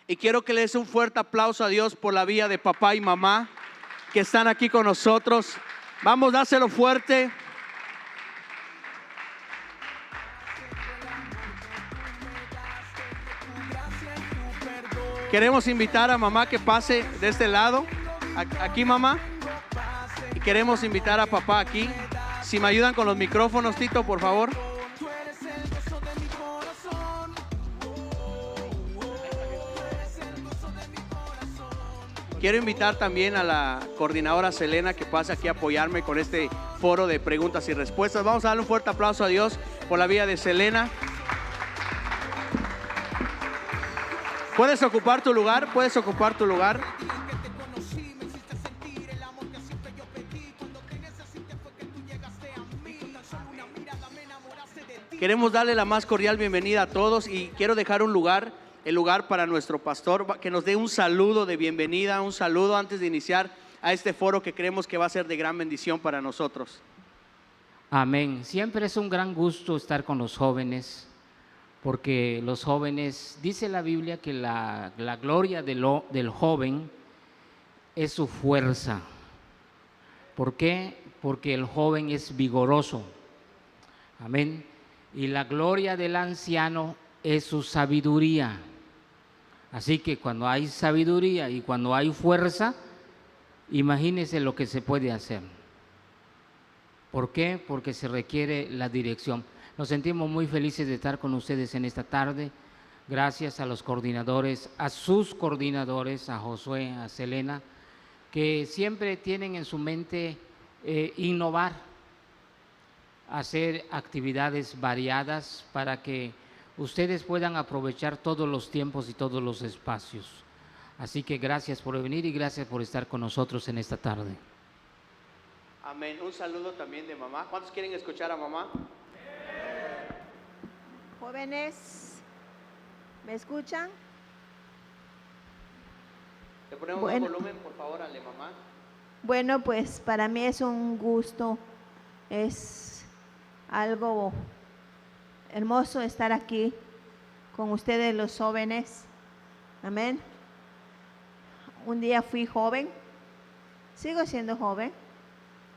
Y quiero que le des un fuerte aplauso a Dios por la vida de papá y mamá que están aquí con nosotros. Vamos, dáselo fuerte. Queremos invitar a mamá que pase de este lado. Aquí, mamá. Y queremos invitar a papá aquí. Si me ayudan con los micrófonos, Tito, por favor. Quiero invitar también a la coordinadora Selena que pase aquí a apoyarme con este foro de preguntas y respuestas. Vamos a darle un fuerte aplauso a Dios por la vida de Selena. Puedes ocupar tu lugar, puedes ocupar tu lugar. Queremos darle la más cordial bienvenida a todos y quiero dejar el lugar para nuestro pastor, que nos dé un saludo de bienvenida, un saludo antes de iniciar a este foro que creemos que va a ser de gran bendición para nosotros. Amén. Siempre es un gran gusto estar con los jóvenes, porque los jóvenes, dice la Biblia que la gloria del joven es su fuerza. ¿Por qué? Porque el joven es vigoroso. Amén. Y la gloria del anciano es su sabiduría. Así que cuando hay sabiduría y cuando hay fuerza, imagínense lo que se puede hacer. ¿Por qué? Porque se requiere la dirección. Nos sentimos muy felices de estar con ustedes en esta tarde. Gracias a los coordinadores, a sus coordinadores, a Josué, a Selena, que siempre tienen en su mente innovar, hacer actividades variadas para que ustedes puedan aprovechar todos los tiempos y todos los espacios. Así que gracias por venir y gracias por estar con nosotros en esta tarde. Amén. Un saludo también de mamá. ¿Cuántos quieren escuchar a mamá? Jóvenes, ¿me escuchan? Le ponemos un volumen, por favor, a la mamá. Bueno, pues para mí es un gusto, es algo hermoso estar aquí con ustedes los jóvenes. Amén. Un día fui joven, sigo siendo joven,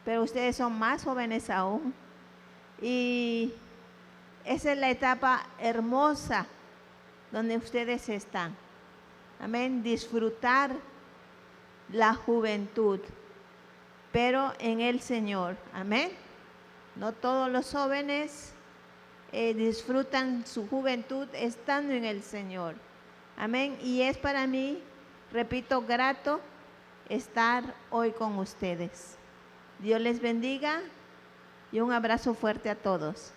pero ustedes son más jóvenes aún. Y esa es la etapa hermosa donde ustedes están. Amén. Disfrutar la juventud, pero en el Señor. Amén. No todos los jóvenes disfrutan su juventud estando en el Señor. Amén. Y es para mí, repito, grato estar hoy con ustedes. Dios les bendiga y un abrazo fuerte a todos.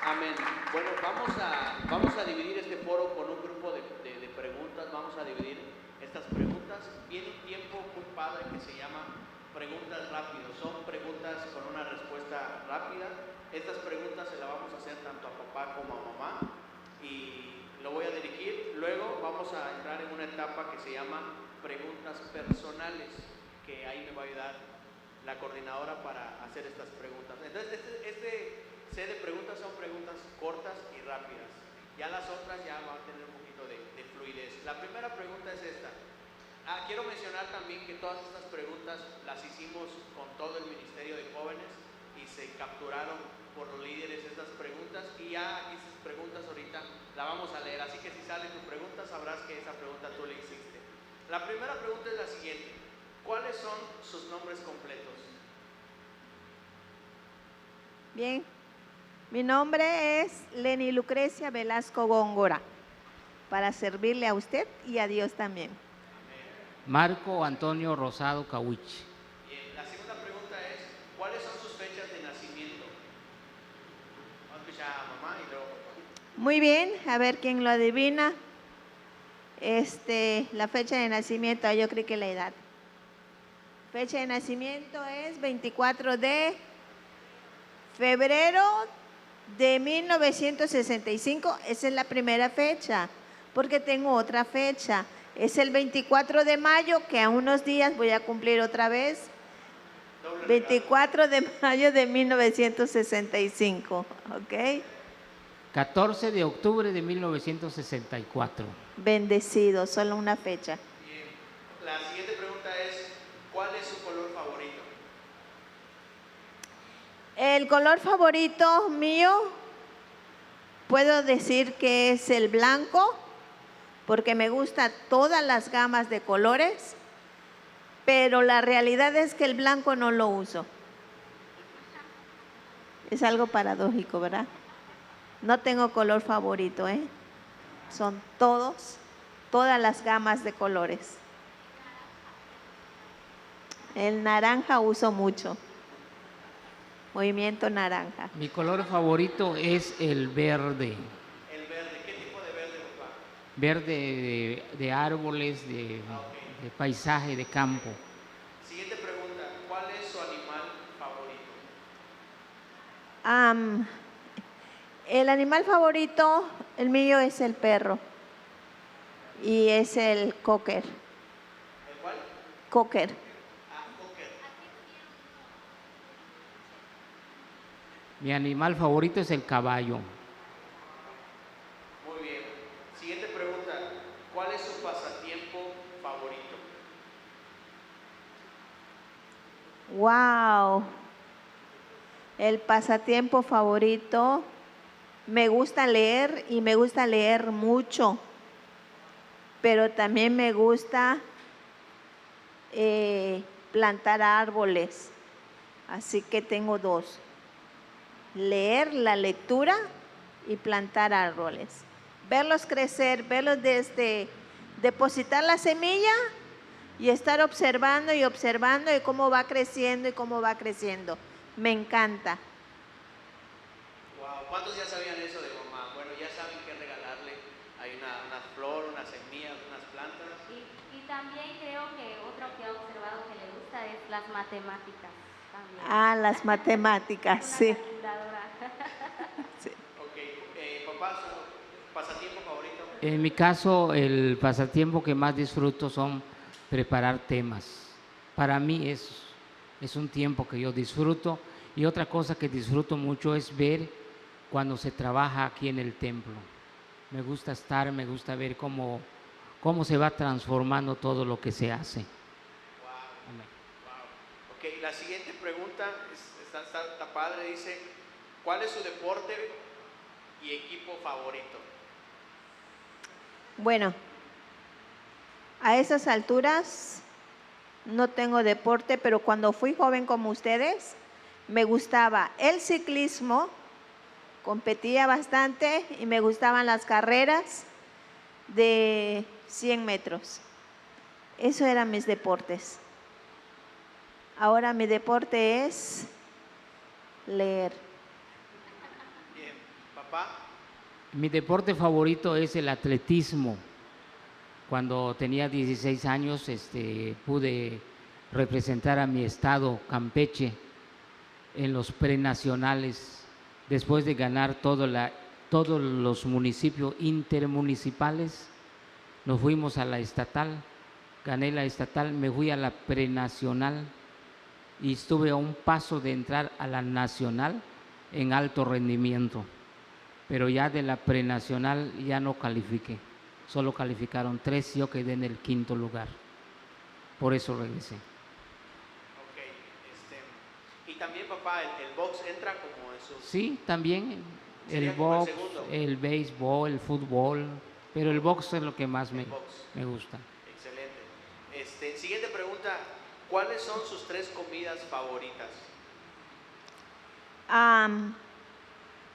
Amén. Bueno, vamos a dividir este foro con un grupo de preguntas. Vamos a dividir estas preguntas. Viene un tiempo muy padre que se llama preguntas rápidas. Son preguntas con una respuesta rápida. Estas preguntas se las vamos a hacer tanto a papá como a mamá y lo voy a dirigir. Luego vamos a entrar en una etapa que se llama preguntas personales, que ahí me va a ayudar la coordinadora para hacer estas preguntas. Entonces, este set de preguntas son preguntas cortas y rápidas. Ya las otras ya van a tener un poquito de fluidez. La primera pregunta es esta. Quiero mencionar también que todas estas preguntas las hicimos con todo el Ministerio de Jóvenes y se capturaron por los líderes estas preguntas y ya esas preguntas ahorita la vamos a leer. Así que si sale tu pregunta sabrás que esa pregunta tú le hiciste. La primera pregunta es la siguiente. ¿Cuáles son sus nombres completos? Bien. Mi nombre es Leni Lucrecia Velasco Góngora, para servirle a usted y a Dios también. Marco Antonio Rosado Cahuich. Bien, la segunda pregunta es, ¿cuáles son sus fechas de nacimiento? Vamos a escuchar a mamá y luego papá. Muy bien, a ver quién lo adivina. La fecha de nacimiento, yo creo que la edad. Fecha de nacimiento es 24 de febrero de 1965. Esa es la primera fecha, porque tengo otra fecha. Es el 24 de mayo, que a unos días voy a cumplir otra vez. 24 de mayo de 1965, ¿ok? 14 de octubre de 1964. Bendecido, solo una fecha. Bien. La siguiente pregunta es, ¿cuál es su color favorito? El color favorito mío, puedo decir que es el blanco, porque me gustan todas las gamas de colores, pero la realidad es que el blanco no lo uso. Es algo paradójico, ¿verdad? No tengo color favorito, ¿eh? Son todas las gamas de colores. El naranja uso mucho. Movimiento naranja. Mi color favorito es el verde. El verde. ¿Qué tipo de verde, papá? Verde de árboles, de paisaje, de campo. Siguiente pregunta, ¿cuál es su animal favorito? El animal favorito, el mío es el perro. Y es el cocker. ¿El cuál? Cocker. Cocker. Mi animal favorito es el caballo. Muy bien. Siguiente pregunta, ¿cuál es su pasatiempo favorito? Wow. El pasatiempo favorito, me gusta leer y me gusta leer mucho, pero también me gusta plantar árboles. Así que tengo dos: leer, la lectura, y plantar árboles. Verlos crecer, verlos desde depositar la semilla y estar observando y observando y cómo va creciendo y cómo va creciendo. Me encanta. Wow, ¿cuántos ya sabían eso de mamá? Bueno, ya saben qué regalarle. Hay una flor, unas semillas, unas plantas. Y también creo que otro que he observado que le gusta es las matemáticas también. Ah, las matemáticas, Una sí. calculadora. Sí. Ok, papá, ¿su pasatiempo favorito? En mi caso, el pasatiempo que más disfruto son preparar temas. Para mí es un tiempo que yo disfruto, y otra cosa que disfruto mucho es ver cuando se trabaja aquí en el templo. Me gusta estar, me gusta ver cómo se va transformando todo lo que se hace. Wow, Amén. wow. Ok, la siguiente pregunta está padre, dice, ¿cuál es su deporte y equipo favorito? Bueno, a esas alturas no tengo deporte, pero cuando fui joven como ustedes, me gustaba el ciclismo, competía bastante y me gustaban las carreras de 100 metros. Eso eran mis deportes. Ahora mi deporte es leer. Bien, papá. Mi deporte favorito es el atletismo. Cuando tenía 16 años, pude representar a mi estado, Campeche, en los prenacionales, después de ganar todos los municipios intermunicipales. Nos fuimos a la estatal, gané la estatal, me fui a la prenacional y estuve a un paso de entrar a la nacional en alto rendimiento, pero ya de la prenacional ya no califiqué, solo calificaron 3, yo quedé en el 5.º lugar, por eso regresé. Ok, y también papá, el box entra como eso. Sí, también el Sería como el box, segundo. el béisbol, el fútbol, pero el box es lo que más me box. gusta. Excelente. Siguiente pregunta, ¿cuáles son sus 3 comidas favoritas?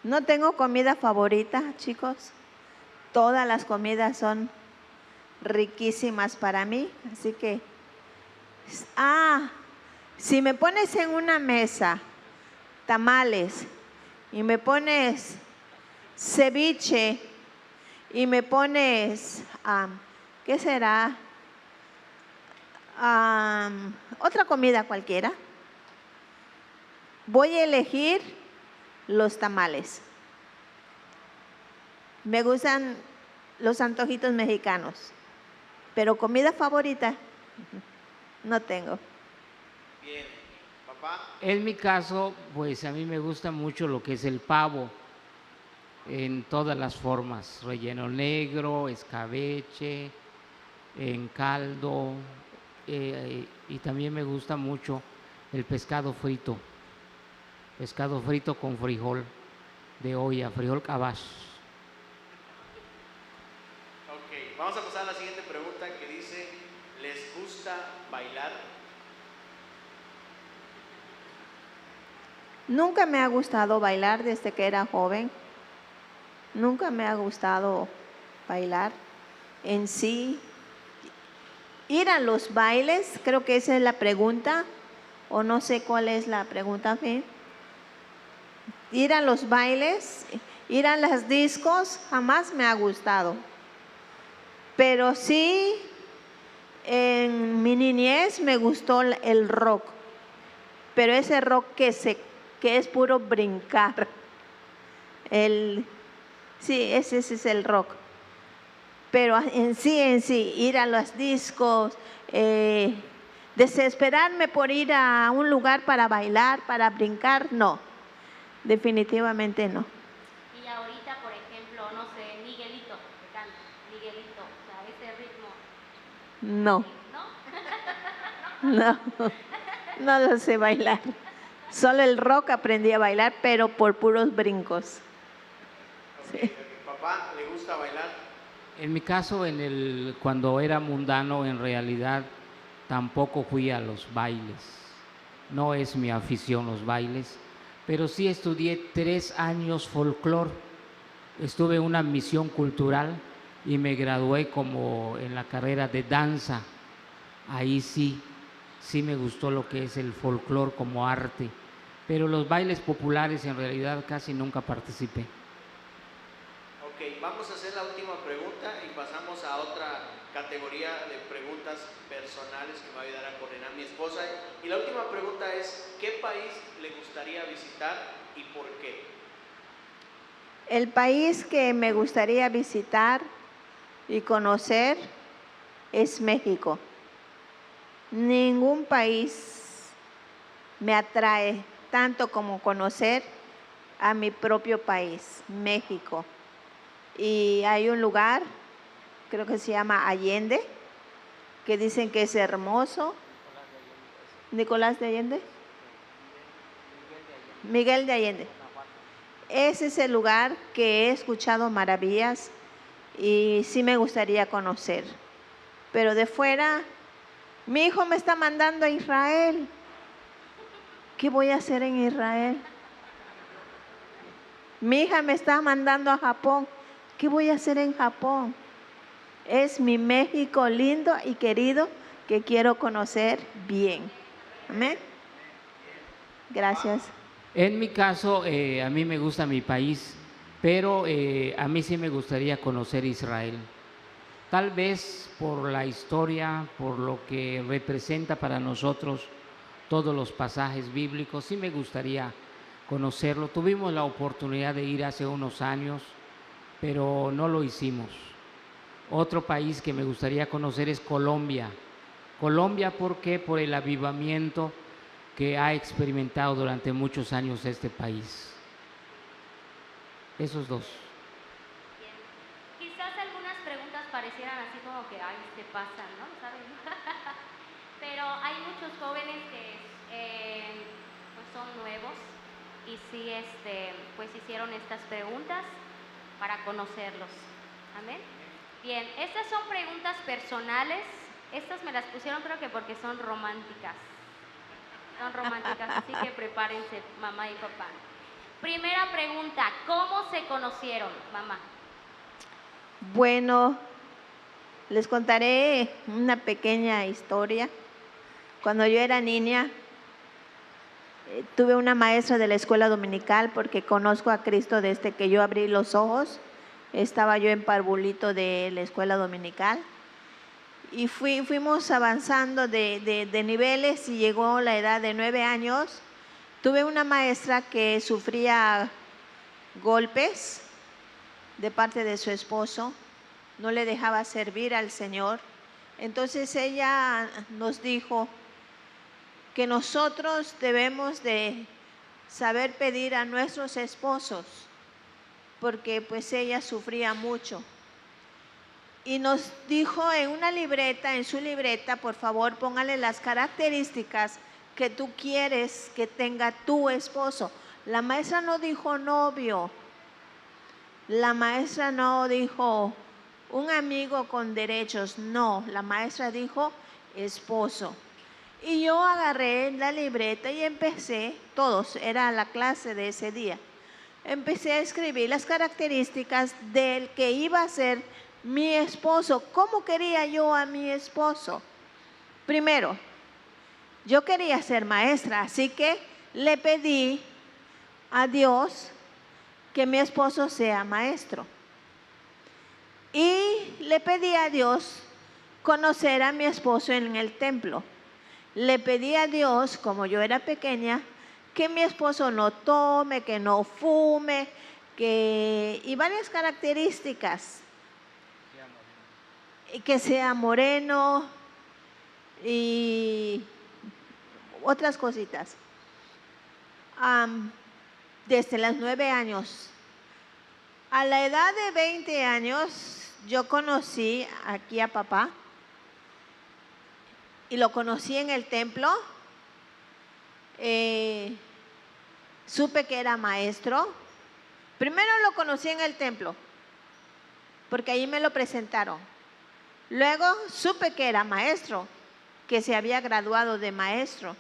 No tengo comida favorita, chicos. Todas las comidas son riquísimas para mí, así que si me pones en una mesa tamales y me pones ceviche y me pones ¿qué será? Otra comida cualquiera, voy a elegir los tamales. Me gustan los antojitos mexicanos, pero comida favorita no tengo. Bien, papá. En mi caso, pues a mí me gusta mucho lo que es el pavo. en todas las formas, relleno negro, escabeche, en caldo, y también me gusta mucho el pescado frito con frijol de olla, frijol cabaz. Ok, vamos a pasar a la siguiente pregunta que dice, ¿les gusta bailar? Nunca me ha gustado bailar desde que era joven. Nunca me ha gustado bailar en sí. Ir a los bailes, creo que esa es la pregunta, o no sé cuál es la pregunta, Fe. Ir a los bailes, ir a las discos, jamás me ha gustado. Pero sí, en mi niñez me gustó el rock, pero ese rock que es puro brincar. Sí, ese es el rock. Pero en sí, ir a los discos, desesperarme por ir a un lugar para bailar, para brincar, no, definitivamente no. Y ahorita, por ejemplo, no sé, Miguelito, que canta, Miguelito, o sea, ese ritmo, No, ¿no? no lo sé bailar. Solo el rock aprendí a bailar, pero por puros brincos. Ok, ¿papá le gusta bailar? En mi caso, cuando era mundano, en realidad tampoco fui a los bailes. No es mi afición los bailes, pero sí estudié 3 años folclore. Estuve en una misión cultural y me gradué como en la carrera de danza. Ahí sí me gustó lo que es el folclore como arte, pero los bailes populares en realidad casi nunca participé. Ok, vamos a hacer la última pregunta y pasamos a otra categoría de preguntas personales que me va a ayudar a coordinar mi esposa. Y la última pregunta es, ¿qué país le gustaría visitar y por qué? El país que me gustaría visitar y conocer es México. Ningún país me atrae tanto como conocer a mi propio país, México. Y hay un lugar, creo que se llama Allende, que dicen que es hermoso. ¿Nicolás de Allende? Miguel de Allende. Ese es el lugar que he escuchado maravillas y sí me gustaría conocer. Pero de fuera, mi hijo me está mandando a Israel. ¿Qué voy a hacer en Israel? Mi hija me está mandando a Japón. ¿Qué voy a hacer en Japón? Es mi México lindo y querido que quiero conocer bien. Amén. Gracias. En mi caso, a mí me gusta mi país, pero a mí sí me gustaría conocer Israel. Tal vez por la historia, por lo que representa para nosotros todos los pasajes bíblicos, sí me gustaría conocerlo. Tuvimos la oportunidad de ir hace unos años, pero no lo hicimos. Otro país que me gustaría conocer es Colombia. Colombia, ¿por qué? Por el avivamiento que ha experimentado durante muchos años este país. Esos dos. Bien. Quizás algunas preguntas parecieran así como que, ay, te pasan, ¿no? ¿Saben? Pero hay muchos jóvenes que pues son nuevos y sí, pues hicieron estas preguntas para conocerlos. Amén. Bien, estas son preguntas personales. Estas me las pusieron creo que porque son románticas. Son románticas, así que prepárense, mamá y papá. Primera pregunta, ¿cómo se conocieron, mamá? Bueno, les contaré una pequeña historia. Cuando yo era niña, tuve una maestra de la escuela dominical porque conozco a Cristo desde que yo abrí los ojos. Estaba yo en parvulito de la escuela dominical y fuimos avanzando de niveles y llegó la edad de 9 años. Tuve una maestra que sufría golpes de parte de su esposo, no le dejaba servir al Señor. Entonces ella nos dijo que nosotros debemos de saber pedir a nuestros esposos porque pues ella sufría mucho. Y nos dijo en una libreta, en su libreta, por favor, póngale las características que tú quieres que tenga tu esposo. La maestra no dijo novio, la maestra no dijo un amigo con derechos, no, la maestra dijo esposo. Y yo agarré la libreta y empecé, todos, era la clase de ese día, empecé a escribir las características del que iba a ser mi esposo. ¿Cómo quería yo a mi esposo? Primero, yo quería ser maestra, así que le pedí a Dios que mi esposo sea maestro. Y le pedí a Dios conocer a mi esposo en el templo. Le pedí a Dios, como yo era pequeña, que mi esposo no tome, que no fume, y varias características. Que sea moreno y otras cositas. Desde los 9 años. A la edad de 20 años, yo conocí aquí a papá y lo conocí en el templo. Supe que era maestro. Primero lo conocí en el templo, porque ahí me lo presentaron. Luego supe que era maestro, que se había graduado de maestro.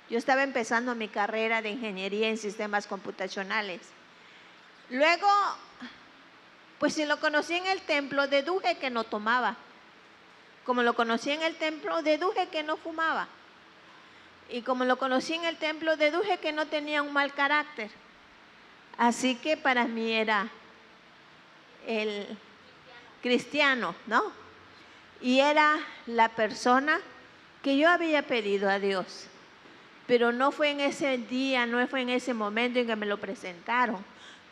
Yo estaba empezando mi carrera de ingeniería en sistemas computacionales. Luego, pues si lo conocí en el templo, deduje que no tomaba. Como lo conocí en el templo, deduje que no fumaba. Y como lo conocí en el templo, deduje que no tenía un mal carácter. Así que para mí era el cristiano, ¿no? Y era la persona que yo había pedido a Dios. Pero no fue en ese día, no fue en ese momento en que me lo presentaron.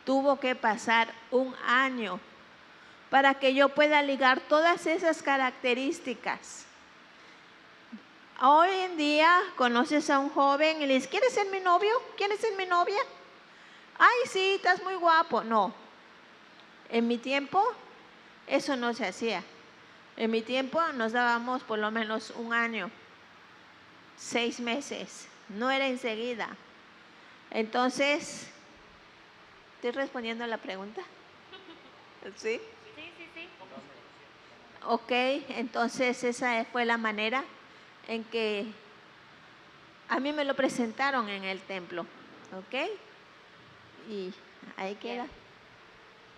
Tuvo que pasar 1 año para que yo pueda ligar todas esas características. Hoy en día conoces a un joven y le dices, ¿quieres ser mi novio? ¿Quieres ser mi novia? Ay, sí, estás muy guapo. No, en mi tiempo eso no se hacía. En mi tiempo nos dábamos por lo menos 1 año, 6 meses, no era enseguida. Entonces, ¿estoy respondiendo a la pregunta? ¿Sí? Sí. Ok, entonces esa fue la manera en que a mí me lo presentaron en el templo, ¿ok? Y ahí queda.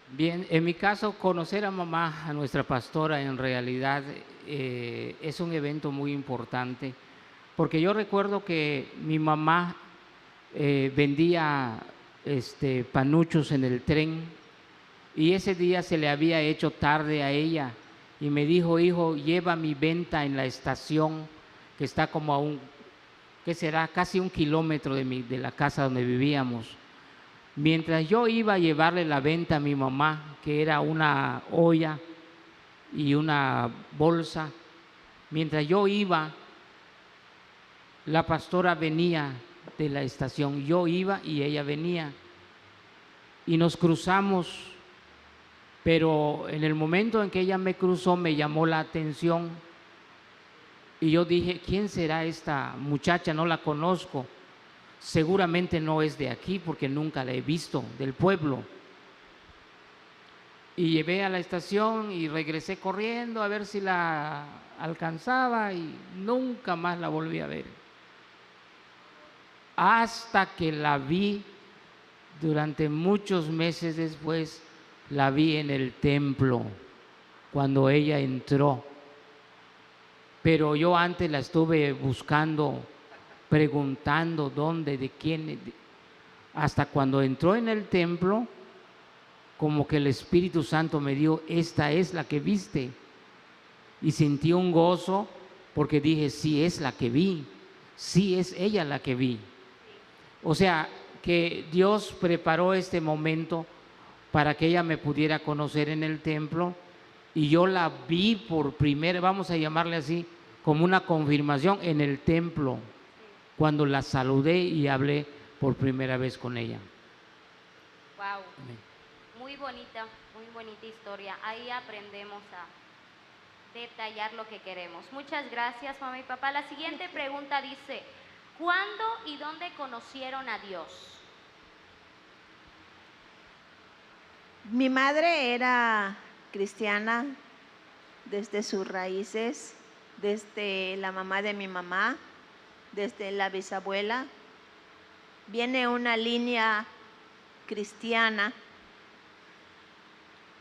Bien, en mi caso, conocer a mamá, a nuestra pastora, en realidad es un evento muy importante, porque yo recuerdo que mi mamá vendía panuchos en el tren y ese día se le había hecho tarde a ella y me dijo, hijo, lleva mi venta en la estación que está como a ¿qué será? Casi 1 kilómetro de la casa donde vivíamos. Mientras yo iba a llevarle la venta a mi mamá, que era una olla y una bolsa, mientras yo iba, la pastora venía de la estación. Yo iba y ella venía y nos cruzamos, pero en el momento en que ella me cruzó me llamó la atención y yo dije, ¿quién será esta muchacha? No la conozco. Seguramente no es de aquí porque nunca la he visto, del pueblo. Y llevé a la estación y regresé corriendo a ver si la alcanzaba y nunca más la volví a ver. Hasta que la vi, durante muchos meses después, la vi en el templo, cuando ella entró. Pero yo antes la estuve buscando, preguntando dónde, de quién, hasta cuando entró en el templo, como que el Espíritu Santo me dijo, esta es la que viste. Y sentí un gozo porque dije, sí es la que vi, sí es ella la que vi. O sea, que Dios preparó este momento para que ella me pudiera conocer en el templo y yo la vi por primera, vamos a llamarle así, como una confirmación en el templo, cuando la saludé y hablé por primera vez con ella. Wow. Amén. muy bonita historia. Ahí aprendemos a detallar lo que queremos. Muchas gracias, mamá y papá. La siguiente pregunta dice, ¿cuándo y dónde conocieron a Dios? Mi madre era cristiana desde sus raíces, desde la mamá de mi mamá, desde la bisabuela. Viene una línea cristiana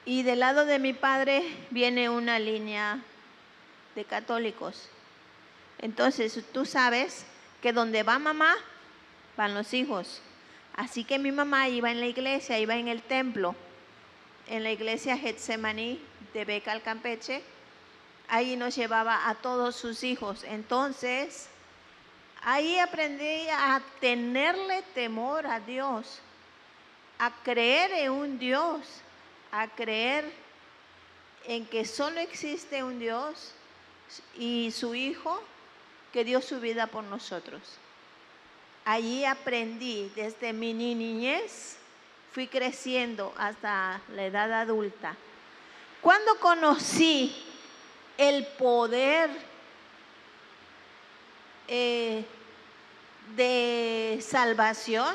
y del lado de mi padre viene una línea de católicos. Entonces tú sabes que donde va mamá, van los hijos. Así que mi mamá iba en la iglesia, iba en el templo, en la iglesia Getsemaní de Becal, Campeche. Ahí nos llevaba a todos sus hijos. Entonces, ahí aprendí a tenerle temor a Dios, a creer en un Dios, a creer en que solo existe un Dios y su Hijo que dio su vida por nosotros. Allí aprendí desde mi niñez, fui creciendo hasta la edad adulta. Cuando conocí el poder de salvación,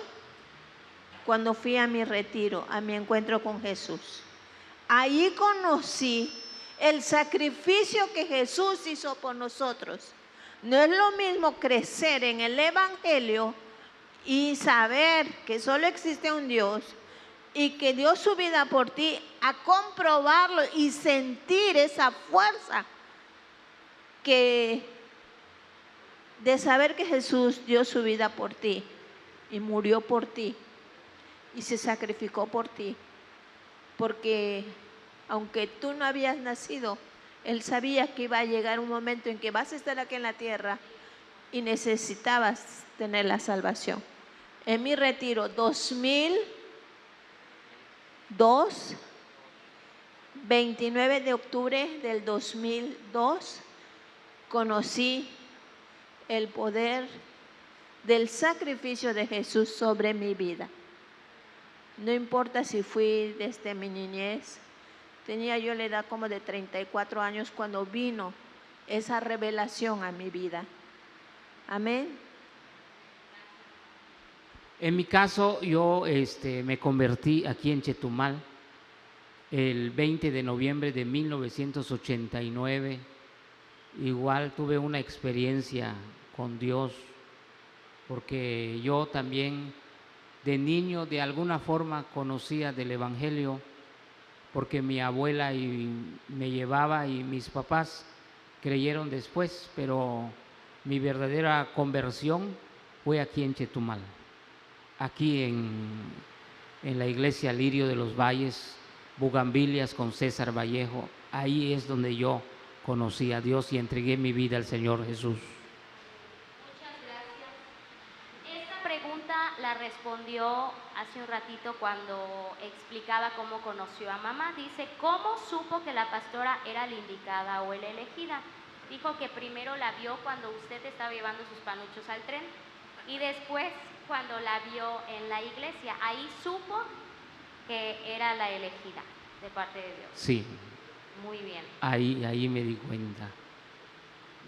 cuando fui a mi retiro, a mi encuentro con Jesús. Ahí conocí el sacrificio que Jesús hizo por nosotros. No es lo mismo crecer en el Evangelio y saber que solo existe un Dios y que dio su vida por ti, a comprobarlo y sentir esa fuerza de saber que Jesús dio su vida por ti y murió por ti y se sacrificó por ti, porque aunque tú no habías nacido, Él sabía que iba a llegar un momento en que vas a estar aquí en la tierra y necesitabas tener la salvación. En mi retiro 2002, 29 de octubre del 2002, conocí el poder del sacrificio de Jesús sobre mi vida. No importa si fui desde mi niñez, tenía yo la edad como de 34 años cuando vino esa revelación a mi vida. Amén. En mi caso, yo me convertí aquí en Chetumal el 20 de noviembre de 1989. Igual tuve una experiencia con Dios, porque yo también de niño de alguna forma conocía del Evangelio, porque mi abuela me llevaba y mis papás creyeron después, pero mi verdadera conversión fue aquí en Chetumal, aquí en la iglesia Lirio de los Valles, Bugambilias con César Vallejo. Ahí es donde yo conocí a Dios y entregué mi vida al Señor Jesús. Muchas gracias. Esta pregunta la respondió hace un ratito cuando explicaba cómo conoció a mamá. Dice, ¿cómo supo que la pastora era la indicada o la elegida? Dijo que primero la vio cuando usted estaba llevando sus panuchos al tren y después cuando la vio en la iglesia. Ahí supo que era la elegida de parte de Dios. Sí. Muy bien. Ahí me di cuenta.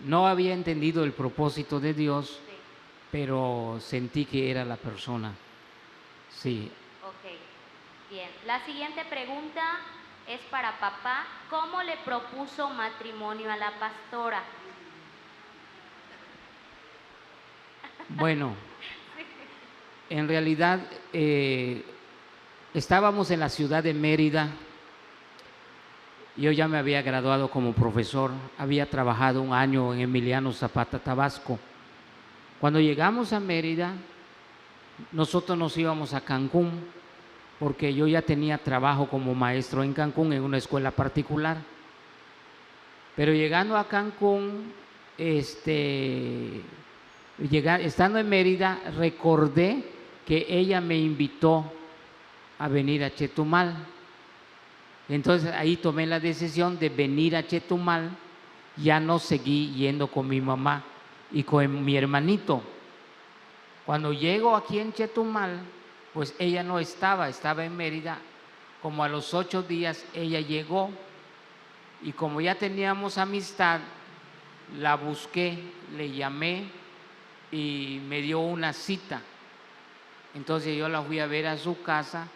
No había entendido el propósito de Dios, Sí. pero sentí que era la persona. Sí. Ok, bien. La siguiente pregunta es para papá. ¿Cómo le propuso matrimonio a la pastora? Bueno, en realidad estábamos en la ciudad de Mérida. Yo ya me había graduado como profesor, había trabajado un año en Emiliano Zapata, Tabasco. Cuando llegamos a Mérida, nosotros nos íbamos a Cancún, porque yo ya tenía trabajo como maestro en Cancún, en una escuela particular. Pero llegando a Cancún, estando en Mérida, recordé que ella me invitó a venir a Chetumal. Entonces ahí tomé la decisión de venir a Chetumal. Ya no seguí yendo con mi mamá y con mi hermanito. Cuando llego aquí en Chetumal, pues ella no estaba en Mérida Como a los 8 días ella llegó y como ya teníamos amistad, la busqué, le llamé y me dio una cita. Entonces yo la fui a ver a su casa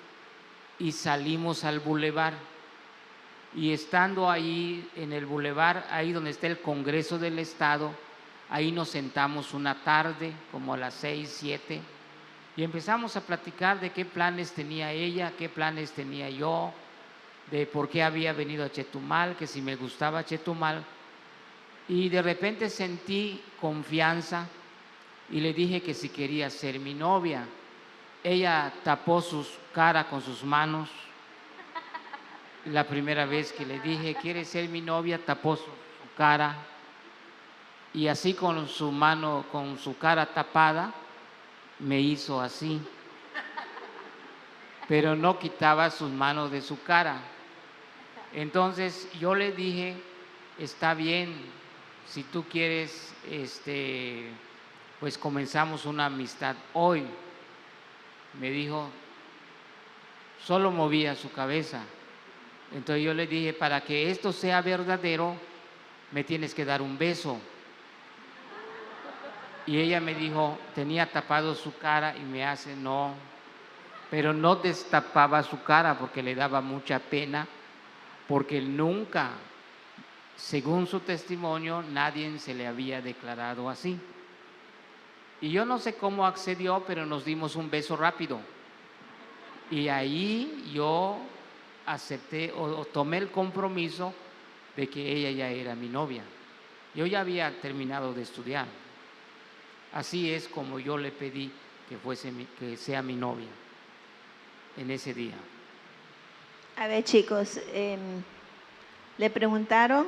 y salimos al bulevar. Y estando ahí en el bulevar, ahí donde está el Congreso del Estado, ahí nos sentamos una tarde, como a las 6, 7, y empezamos a platicar de qué planes tenía ella, qué planes tenía yo, de por qué había venido a Chetumal, que si me gustaba Chetumal. Y de repente sentí confianza y le dije que si quería ser mi novia. Ella tapó su cara con sus manos. La primera vez que le dije, ¿quieres ser mi novia?, tapó su cara y así con su mano, con su cara tapada, me hizo así, pero no quitaba sus manos de su cara. Entonces yo le dije, está bien, si tú quieres, pues comenzamos una amistad hoy. Me dijo, solo movía su cabeza. Entonces yo le dije, para que esto sea verdadero, me tienes que dar un beso. Y ella me dijo, tenía tapado su cara y me hace no, pero no destapaba su cara porque le daba mucha pena, porque nunca, según su testimonio, nadie se le había declarado así. Y yo no sé cómo accedió, pero nos dimos un beso rápido. Y ahí yo acepté o tomé el compromiso de que ella ya era mi novia. Yo ya había terminado de estudiar. Así es como yo le pedí que sea mi novia en ese día. A ver, chicos, le preguntaron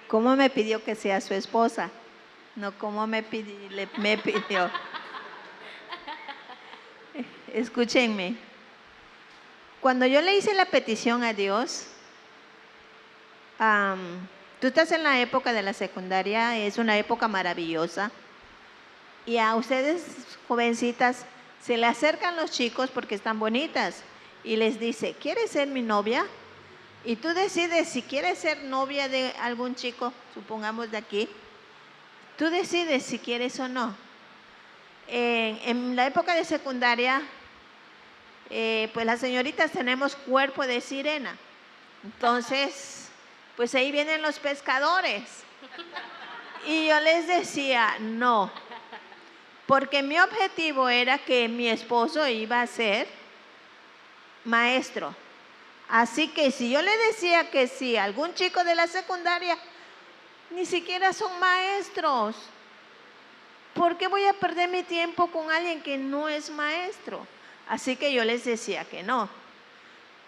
cómo me pidió que sea su esposa, no cómo me pidió. Escúchenme. Cuando yo le hice la petición a Dios, tú estás en la época de la secundaria, es una época maravillosa. Y a ustedes, jovencitas, se le acercan los chicos porque están bonitas y les dice, ¿quieres ser mi novia? Y tú decides si quieres ser novia de algún chico, supongamos de aquí, tú decides si quieres o no. En la época de secundaria, pues las señoritas tenemos cuerpo de sirena. Entonces, pues ahí vienen los pescadores. Y yo les decía, no, porque mi objetivo era que mi esposo iba a ser maestro. Así que si yo le decía que sí a algún chico de la secundaria, ni siquiera son maestros. ¿Por qué voy a perder mi tiempo con alguien que no es maestro? Así que yo les decía que no.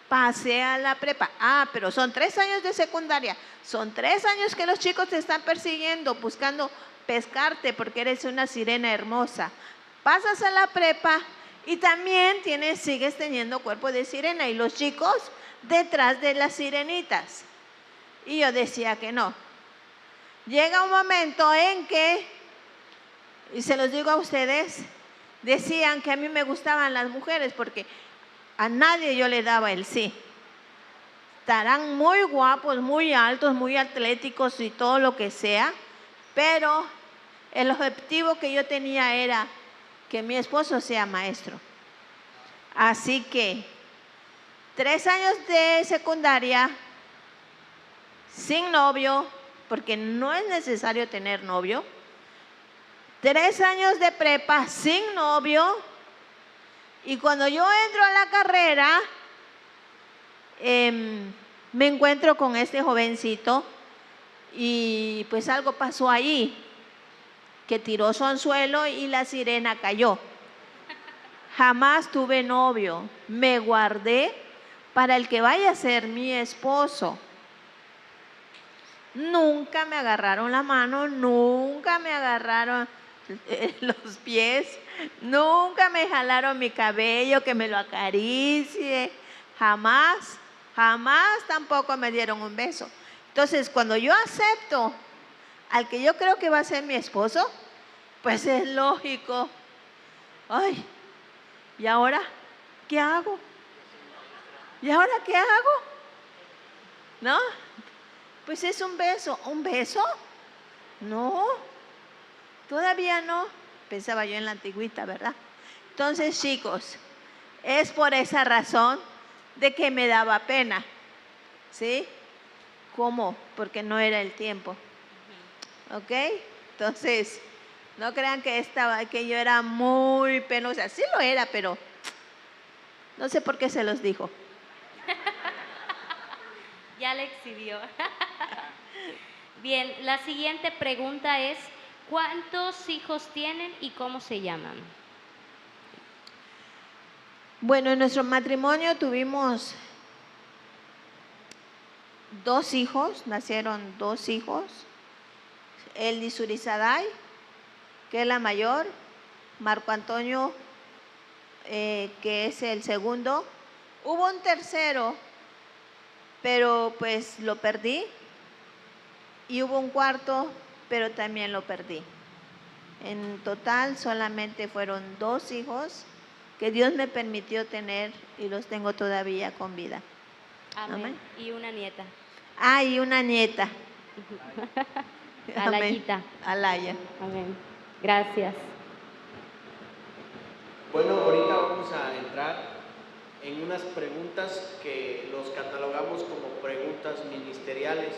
Pasé a la prepa. Pero son 3 años de secundaria. Son 3 años que los chicos te están persiguiendo, buscando pescarte porque eres una sirena hermosa. Pasas a la prepa y también sigues teniendo cuerpo de sirena y los chicos detrás de las sirenitas. Y yo decía que no. Llega un momento en que, y se los digo a ustedes, decían que a mí me gustaban las mujeres porque a nadie yo le daba el sí. Estarán muy guapos, muy altos, muy atléticos y todo lo que sea, pero el objetivo que yo tenía era que mi esposo sea maestro. Así que 3 años de secundaria sin novio, porque no es necesario tener novio. 3 años de prepa sin novio. Y cuando yo entro a la carrera, me encuentro con este jovencito y pues algo pasó ahí, que tiró su anzuelo y la sirena cayó. Jamás tuve novio, me guardé para el que vaya a ser mi esposo. Nunca me agarraron la mano, nunca me agarraron los pies, nunca me jalaron mi cabello, que me lo acaricie, jamás tampoco me dieron un beso. Entonces, cuando yo acepto al que yo creo que va a ser mi esposo, pues es lógico. Ay, ¿y ahora qué hago? ¿Y ahora qué hago? ¿No? Pues es un beso. ¿Un beso? No, todavía no. Pensaba yo en la antigüita, ¿verdad? Entonces, chicos, es por esa razón de que me daba pena. ¿Sí? ¿Cómo? Porque no era el tiempo. ¿Ok? Entonces, no crean que yo era muy penosa. Sí lo era, pero no sé por qué se los dijo. Ya le exhibió. Bien, la siguiente pregunta es, ¿cuántos hijos tienen y cómo se llaman? Bueno, en nuestro matrimonio tuvimos 2 hijos, nacieron 2 hijos. Eldi Surizaday, que es la mayor, Marco Antonio, que es el segundo. Hubo un tercero, pero pues lo perdí. Y hubo un cuarto, pero también lo perdí. En total solamente fueron 2 hijos que Dios me permitió tener y los tengo todavía con vida. Amén. Amén. Y una nieta. Ah, y una nieta. Alayita. Alaya. Amén. Gracias. Bueno, ahorita vamos a entrar en unas preguntas que los catalogamos como preguntas ministeriales.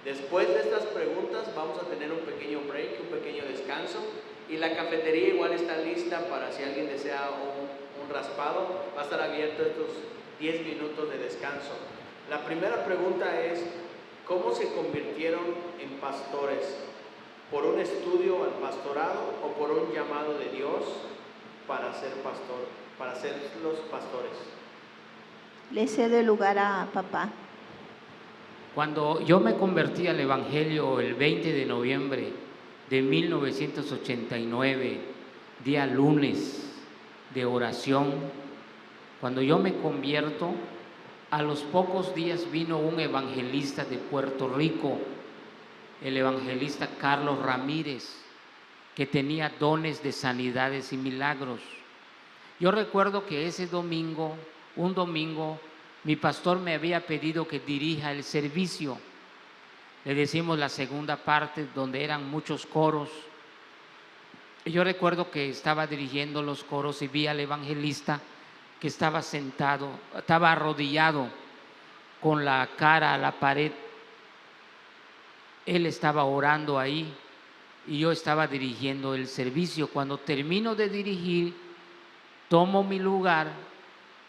Después de estas preguntas vamos a tener un pequeño break, un pequeño descanso, y la cafetería igual está lista para si alguien desea un raspado. Va a estar abierto estos 10 minutos de descanso. La primera pregunta es, ¿cómo se convirtieron en pastores? ¿Por un estudio al pastorado o por un llamado de Dios para ser pastor, para ser los pastores? Le cedo el lugar a papá. Cuando yo me convertí al Evangelio el 20 de noviembre de 1989, día lunes de oración, cuando yo me convierto, a los pocos días vino un evangelista de Puerto Rico, el evangelista Carlos Ramírez, que tenía dones de sanidades y milagros. Yo recuerdo que ese domingo, un domingo, mi pastor me había pedido que dirija el servicio. Le decimos la segunda parte, donde eran muchos coros. Y yo recuerdo que estaba dirigiendo los coros y vi al evangelista que estaba sentado, estaba arrodillado con la cara a la pared. Él estaba orando ahí y yo estaba dirigiendo el servicio. Cuando termino de dirigir, tomo mi lugar.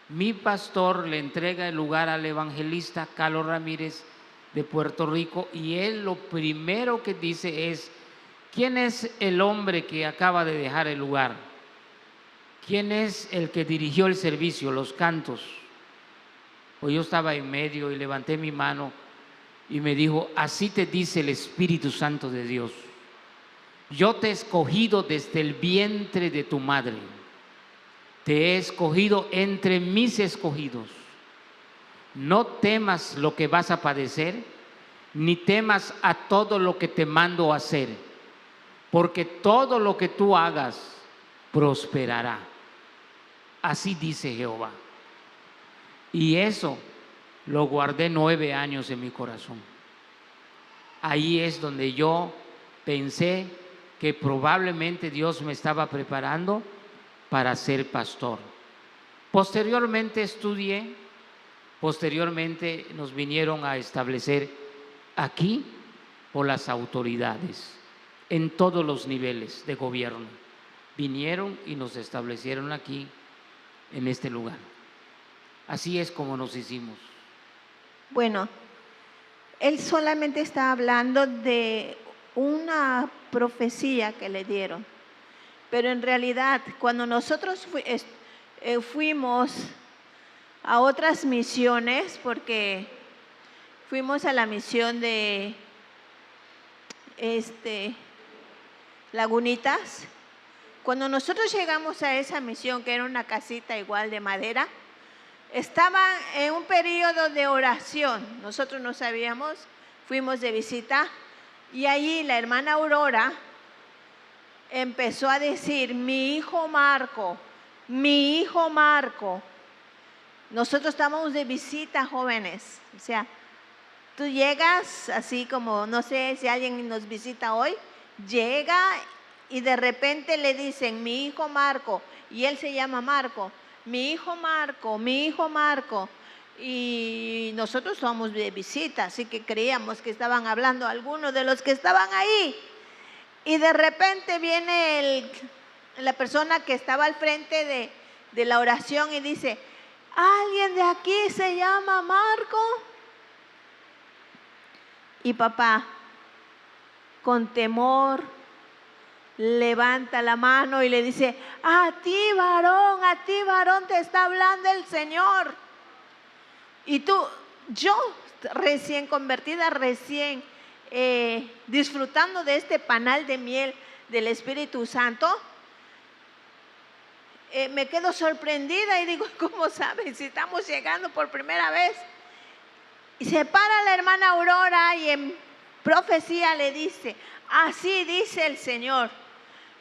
Mi pastor le entrega el lugar al evangelista Carlos Ramírez de Puerto Rico y él lo primero que dice es: ¿quién es el hombre que acaba de dejar el lugar? ¿Quién es el que dirigió el servicio, los cantos? Pues yo estaba en medio y levanté mi mano y me dijo: así te dice el Espíritu Santo de Dios, yo te he escogido desde el vientre de tu madre. Te he escogido entre mis escogidos. No temas lo que vas a padecer, ni temas a todo lo que te mando a hacer, porque todo lo que tú hagas prosperará. Así dice Jehová. Y eso lo guardé 9 años en mi corazón. Ahí es donde yo pensé que probablemente Dios me estaba preparando para ser pastor. Posteriormente estudié, posteriormente nos vinieron a establecer aquí por las autoridades, en todos los niveles de gobierno. Vinieron y nos establecieron aquí, en este lugar. Así es como nos hicimos. Bueno, él solamente está hablando de una profecía que le dieron. Pero en realidad, cuando nosotros fuimos a otras misiones, porque fuimos a la misión de Lagunitas, cuando nosotros llegamos a esa misión, que era una casita igual de madera, estaba en un periodo de oración. Nosotros no sabíamos, fuimos de visita y allí la hermana Aurora empezó a decir: mi hijo Marco, nosotros estábamos de visita, jóvenes. O sea, tú llegas así como, no sé si alguien nos visita hoy, llega y de repente le dicen, mi hijo Marco, y él se llama Marco, mi hijo Marco, mi hijo Marco. Y nosotros somos de visita, así que creíamos que estaban hablando algunos de los que estaban ahí. Y de repente viene la persona que estaba al frente de la oración y dice, ¿alguien de aquí se llama Marco? Y papá, con temor, levanta la mano y le dice, a ti varón te está hablando el Señor. Y yo recién convertida, disfrutando de este panal de miel del Espíritu Santo, me quedo sorprendida y digo, ¿cómo sabes si estamos llegando por primera vez? Y se para la hermana Aurora y en profecía le dice, así dice el Señor,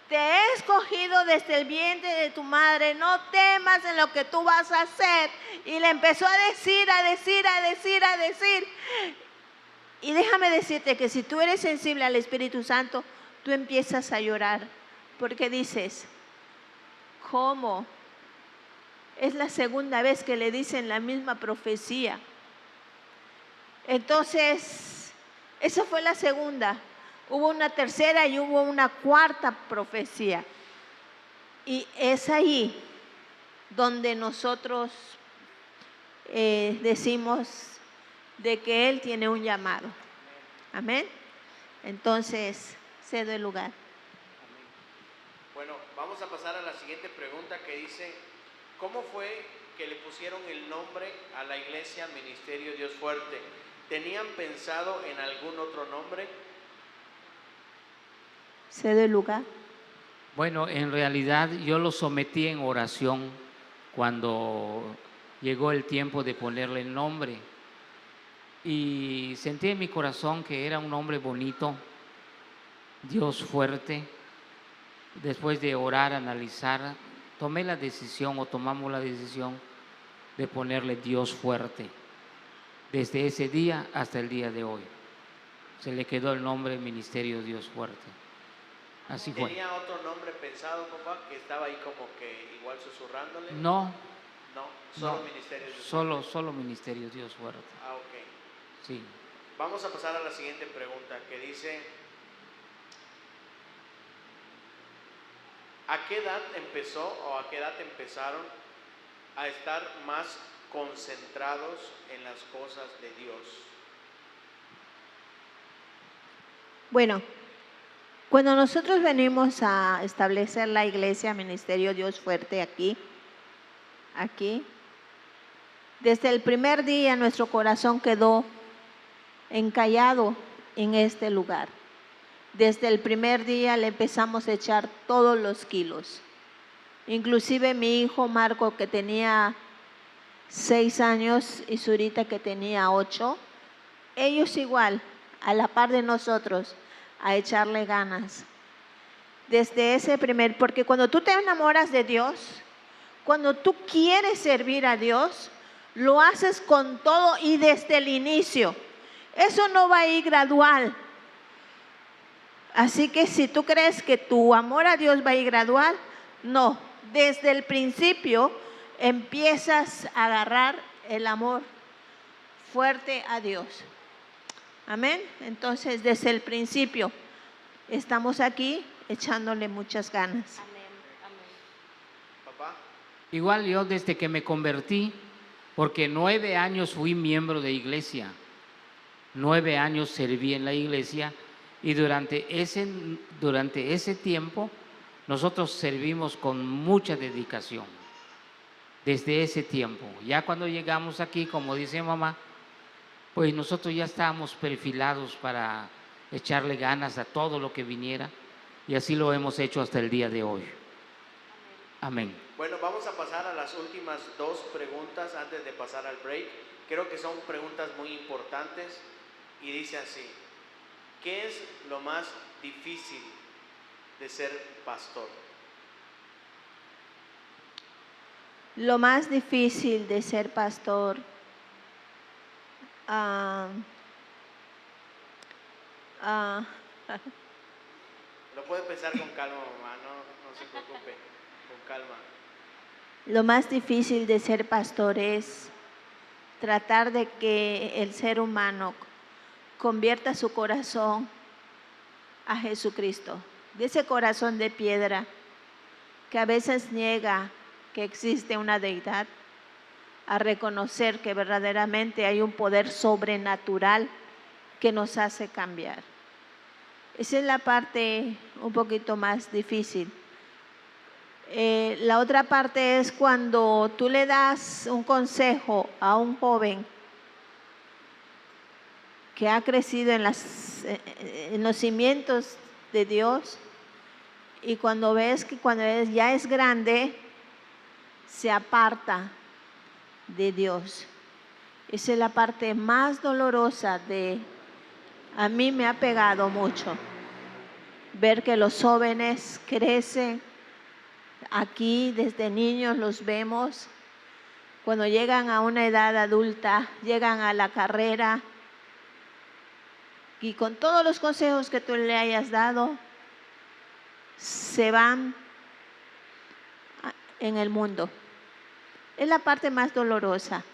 te he escogido desde el vientre de tu madre, no temas en lo que tú vas a hacer. Y le empezó a decir. Y déjame decirte que si tú eres sensible al Espíritu Santo, tú empiezas a llorar, porque dices, ¿cómo? Es la segunda vez que le dicen la misma profecía. Entonces, esa fue la segunda. Hubo una tercera y hubo una cuarta profecía. Y es ahí donde nosotros decimos de que Él tiene un llamado. Amén. Entonces, cedo el lugar. Bueno, vamos a pasar a la siguiente pregunta que dice, ¿cómo fue que le pusieron el nombre a la iglesia Ministerio Dios Fuerte? ¿Tenían pensado en algún otro nombre? Cedo el lugar. Bueno, en realidad yo lo sometí en oración cuando llegó el tiempo de ponerle el nombre. Y sentí en mi corazón que era un nombre bonito, Dios Fuerte. Después de orar, analizar, tomamos la decisión de ponerle Dios Fuerte. Desde ese día hasta el día de hoy se le quedó el nombre Ministerio Dios Fuerte. Así fue. ¿Tenía otro nombre pensado, papá, que estaba ahí como que igual susurrándole? No, solo no, Ministerio Dios Fuerte. solo Ministerio Dios Fuerte. Ah, ok. Sí. Vamos a pasar a la siguiente pregunta que dice, ¿a qué edad empezó o a qué edad empezaron a estar más concentrados en las cosas de Dios? Bueno, cuando nosotros venimos a establecer la iglesia Ministerio Dios Fuerte aquí, desde el primer día nuestro corazón quedó encallado en este lugar. Desde el primer día le empezamos a echar todos los kilos. Inclusive mi hijo Marco, que tenía 6 años, y Zurita, que tenía 8, ellos igual, a la par de nosotros, a echarle ganas. Desde ese porque cuando tú te enamoras de Dios, cuando tú quieres servir a Dios, lo haces con todo y desde el inicio. Eso no va a ir gradual. Así que si tú crees que tu amor a Dios va a ir gradual, no. Desde el principio empiezas a agarrar el amor fuerte a Dios. Amén. Entonces, desde el principio estamos aquí echándole muchas ganas. Amén, amén. Papá. Igual yo desde que me convertí, porque 9 años fui miembro de iglesia, 9 años serví en la iglesia y durante ese tiempo nosotros servimos con mucha dedicación. Desde ese tiempo, ya cuando llegamos aquí, como dice mamá, pues nosotros ya estábamos perfilados para echarle ganas a todo lo que viniera y así lo hemos hecho hasta el día de hoy. Amén. Bueno, vamos a pasar a las últimas 2 preguntas antes de pasar al break. Creo que son preguntas muy importantes y dice así, ¿qué es lo más difícil de ser pastor? Lo más difícil de ser pastor, ah, ah, Lo puede pensar con calma, mamá, no se preocupe, con calma. lo más difícil de ser pastor es tratar de que el ser humano convierta su corazón a Jesucristo, de ese corazón de piedra que a veces niega que existe una deidad, a reconocer que verdaderamente hay un poder sobrenatural que nos hace cambiar. Esa es la parte un poquito más difícil. La otra parte es cuando tú le das un consejo a un joven que ha crecido en los cimientos de Dios, y cuando ves que cuando ya es grande se aparta de Dios. Esa es la parte más dolorosa a mí me ha pegado mucho ver que los jóvenes crecen. Aquí desde niños los vemos, cuando llegan a una edad adulta, llegan a la carrera y con todos los consejos que tú le hayas dado, se van en el mundo. Es la parte más dolorosa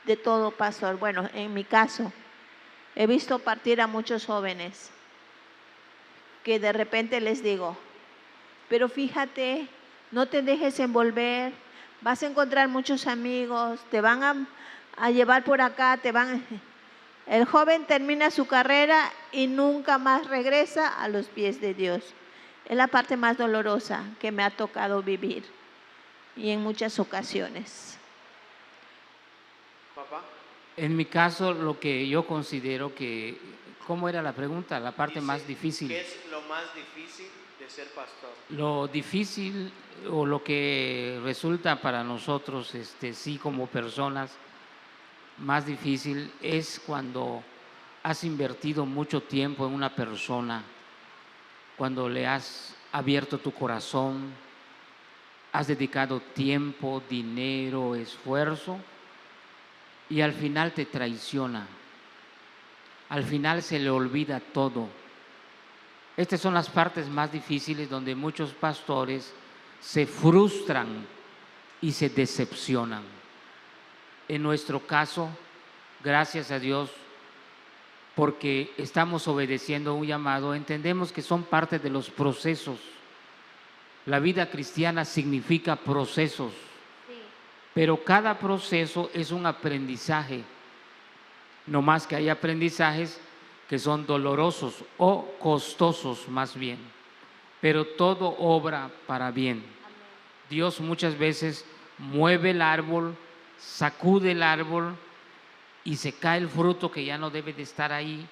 de todo, pastor. Bueno, en mi caso, he visto partir a muchos jóvenes que de repente les digo, pero fíjate, no te dejes envolver, vas a encontrar muchos amigos, te van a llevar por acá, El joven termina su carrera y nunca más regresa a los pies de Dios. Es la parte más dolorosa que me ha tocado vivir y en muchas ocasiones. Papá. En mi caso, lo que yo considero que, ¿cómo era la pregunta? La parte Dice, más difícil. ¿qué es lo más difícil de ser pastor? Lo difícil o lo que resulta para nosotros, sí, como personas, más difícil es cuando has invertido mucho tiempo en una persona, cuando le has abierto tu corazón, has dedicado tiempo, dinero, esfuerzo y al final te traiciona. Al final se le olvida todo. Estas son las partes más difíciles donde muchos pastores se frustran y se decepcionan. En nuestro caso, gracias a Dios, porque estamos obedeciendo un llamado, entendemos que son parte de los procesos. La vida cristiana significa procesos, Sí. pero cada proceso es un aprendizaje. No más que hay aprendizajes que son dolorosos o costosos más bien, pero todo obra para bien. Amén. Dios muchas veces mueve el árbol, sacude el árbol y se cae el fruto que ya no debe de estar ahí,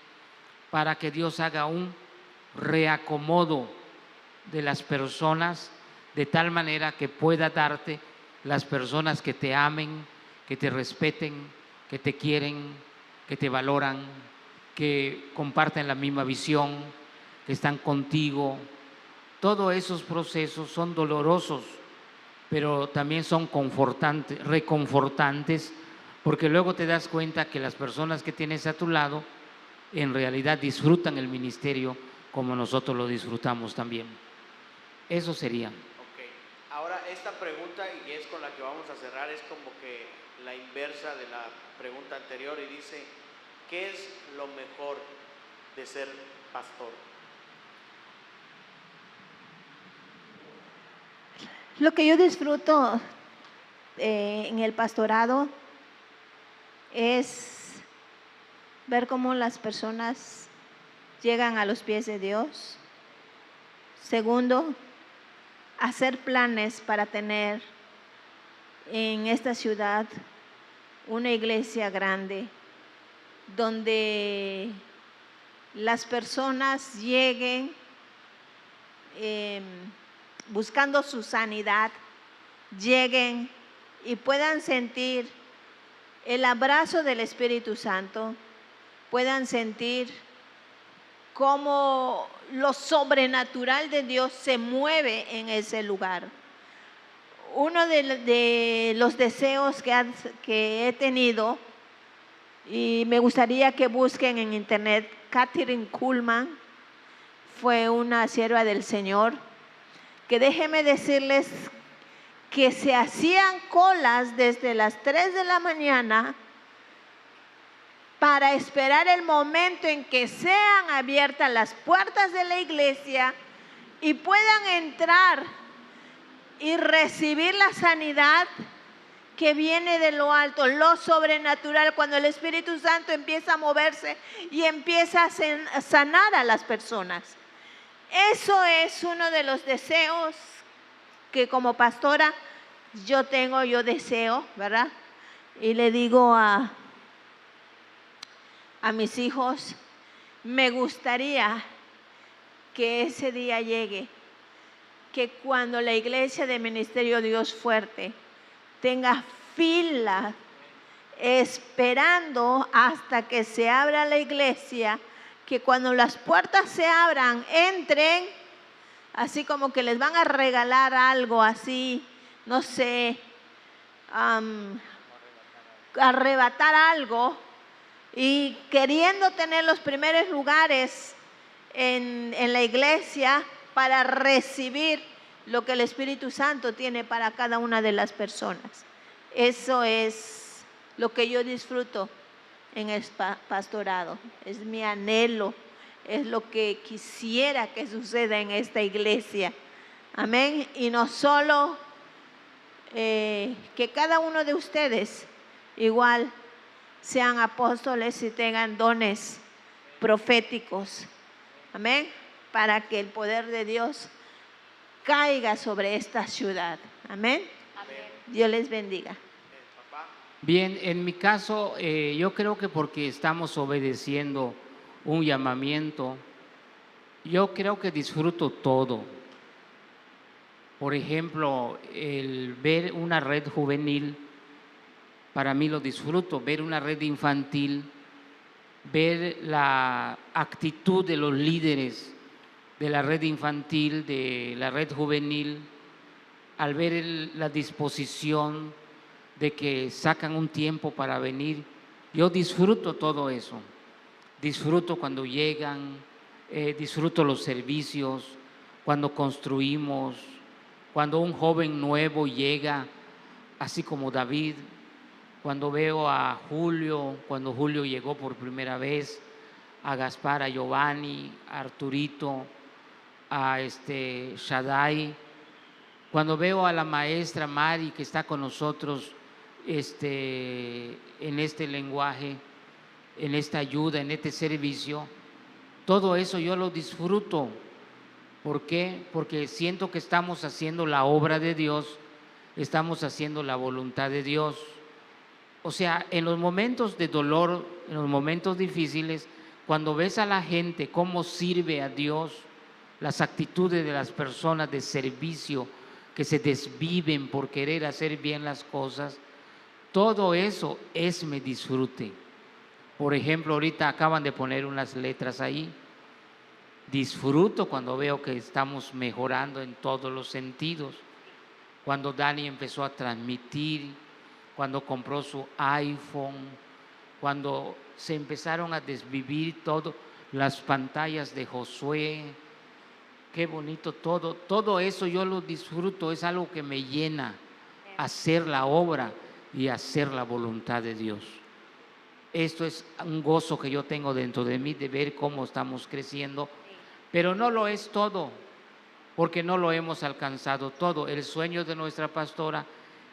para que Dios haga un reacomodo de las personas de tal manera que pueda darte las personas que te amen, que te respeten, que te quieren, que te valoran, que comparten la misma visión, que están contigo. Todos esos procesos son dolorosos, pero también son reconfortantes, porque luego te das cuenta que las personas que tienes a tu lado en realidad disfrutan el ministerio como nosotros lo disfrutamos también. Eso sería. Ok, ahora esta pregunta, y es con la que vamos a cerrar, es como que la inversa de la pregunta anterior y dice, ¿qué es lo mejor de ser pastor? Lo que yo disfruto en el pastorado es ver cómo las personas llegan a los pies de Dios. Segundo, hacer planes para tener en esta ciudad una iglesia grande donde las personas lleguen buscando su sanidad, lleguen y puedan sentir el abrazo del Espíritu Santo, puedan sentir cómo lo sobrenatural de Dios se mueve en ese lugar. uno de los deseos que he tenido, y me gustaría que busquen en internet, Kathryn Kuhlman fue una sierva del Señor, que déjenme decirles que se hacían colas desde las 3 de la mañana para esperar el momento en que sean abiertas las puertas de la iglesia y puedan entrar y recibir la sanidad que viene de lo alto, lo sobrenatural, cuando el Espíritu Santo empieza a moverse y empieza a sanar a las personas. Eso es uno de los deseos que como pastora yo deseo, ¿verdad? Y le digo a mis hijos, me gustaría que ese día llegue, que cuando la iglesia de Ministerio Dios Fuerte tenga fila esperando hasta que se abra la iglesia, que cuando las puertas se abran, entren, así como que les van a regalar algo así, no sé, arrebatar algo, y queriendo tener los primeros lugares en la iglesia para recibir lo que el Espíritu Santo tiene para cada una de las personas. Eso es lo que yo disfruto en el pastorado, es mi anhelo, es lo que quisiera que suceda en esta iglesia. Amén. Y no solo que cada uno de ustedes igual sean apóstoles y tengan dones proféticos. Amén. Para que el poder de Dios caiga sobre esta ciudad. Amén. Amén. Dios les bendiga. Bien, en mi caso, yo creo que porque estamos obedeciendo un llamamiento, yo creo que disfruto todo. Por ejemplo, el ver una red juvenil, para mí lo disfruto, ver una red infantil, ver la actitud de los líderes de la red infantil, de la red juvenil, al ver la disposición de que sacan un tiempo para venir, yo disfruto todo eso, disfruto cuando llegan, disfruto los servicios, cuando construimos, cuando un joven nuevo llega, así como David, cuando veo a Julio, cuando Julio llegó por primera vez, a Gaspar, a Giovanni, a Arturito, a Shaddai, cuando veo a la maestra Mari que está con nosotros en este lenguaje, en esta ayuda, en este servicio, todo eso yo lo disfruto. ¿Por qué? Porque siento que estamos haciendo la obra de Dios, estamos haciendo la voluntad de Dios. O sea, en los momentos de dolor, en los momentos difíciles, cuando ves a la gente cómo sirve a Dios, las actitudes de las personas de servicio que se desviven por querer hacer bien las cosas, todo eso es mi disfrute. Por ejemplo, ahorita acaban de poner unas letras ahí. Disfruto cuando veo que estamos mejorando en todos los sentidos. Cuando Dani empezó a transmitir, cuando compró su iPhone, cuando se empezaron a desvivir todo, las pantallas de Josué, qué bonito todo eso yo lo disfruto, es algo que me llena, hacer la obra y hacer la voluntad de Dios. Esto es un gozo que yo tengo dentro de mí de ver cómo estamos creciendo, pero no lo es todo, porque no lo hemos alcanzado todo. El sueño de nuestra pastora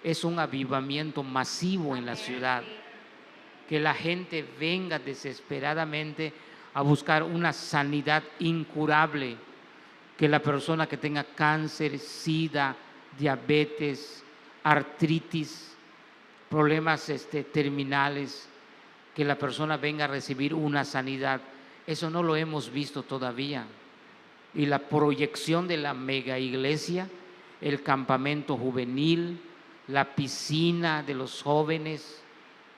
es un avivamiento masivo en la ciudad, que la gente venga desesperadamente a buscar una sanidad incurable, que la persona que tenga cáncer, sida, diabetes, artritis, problemas terminales, que la persona venga a recibir una sanidad. Eso no lo hemos visto todavía. Y la proyección de la mega iglesia, el campamento juvenil, la piscina de los jóvenes,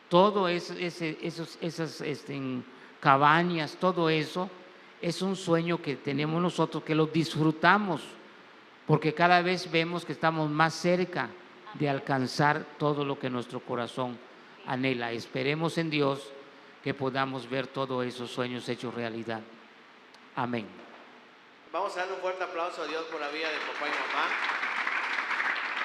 todo esas cabañas, todo eso es un sueño que tenemos nosotros, que lo disfrutamos, porque cada vez vemos que estamos más cerca de alcanzar todo lo que nuestro corazón anhela. Esperemos en Dios que podamos ver todos esos sueños hechos realidad. Amén. Vamos a darle un fuerte aplauso a Dios por la vida de papá y mamá.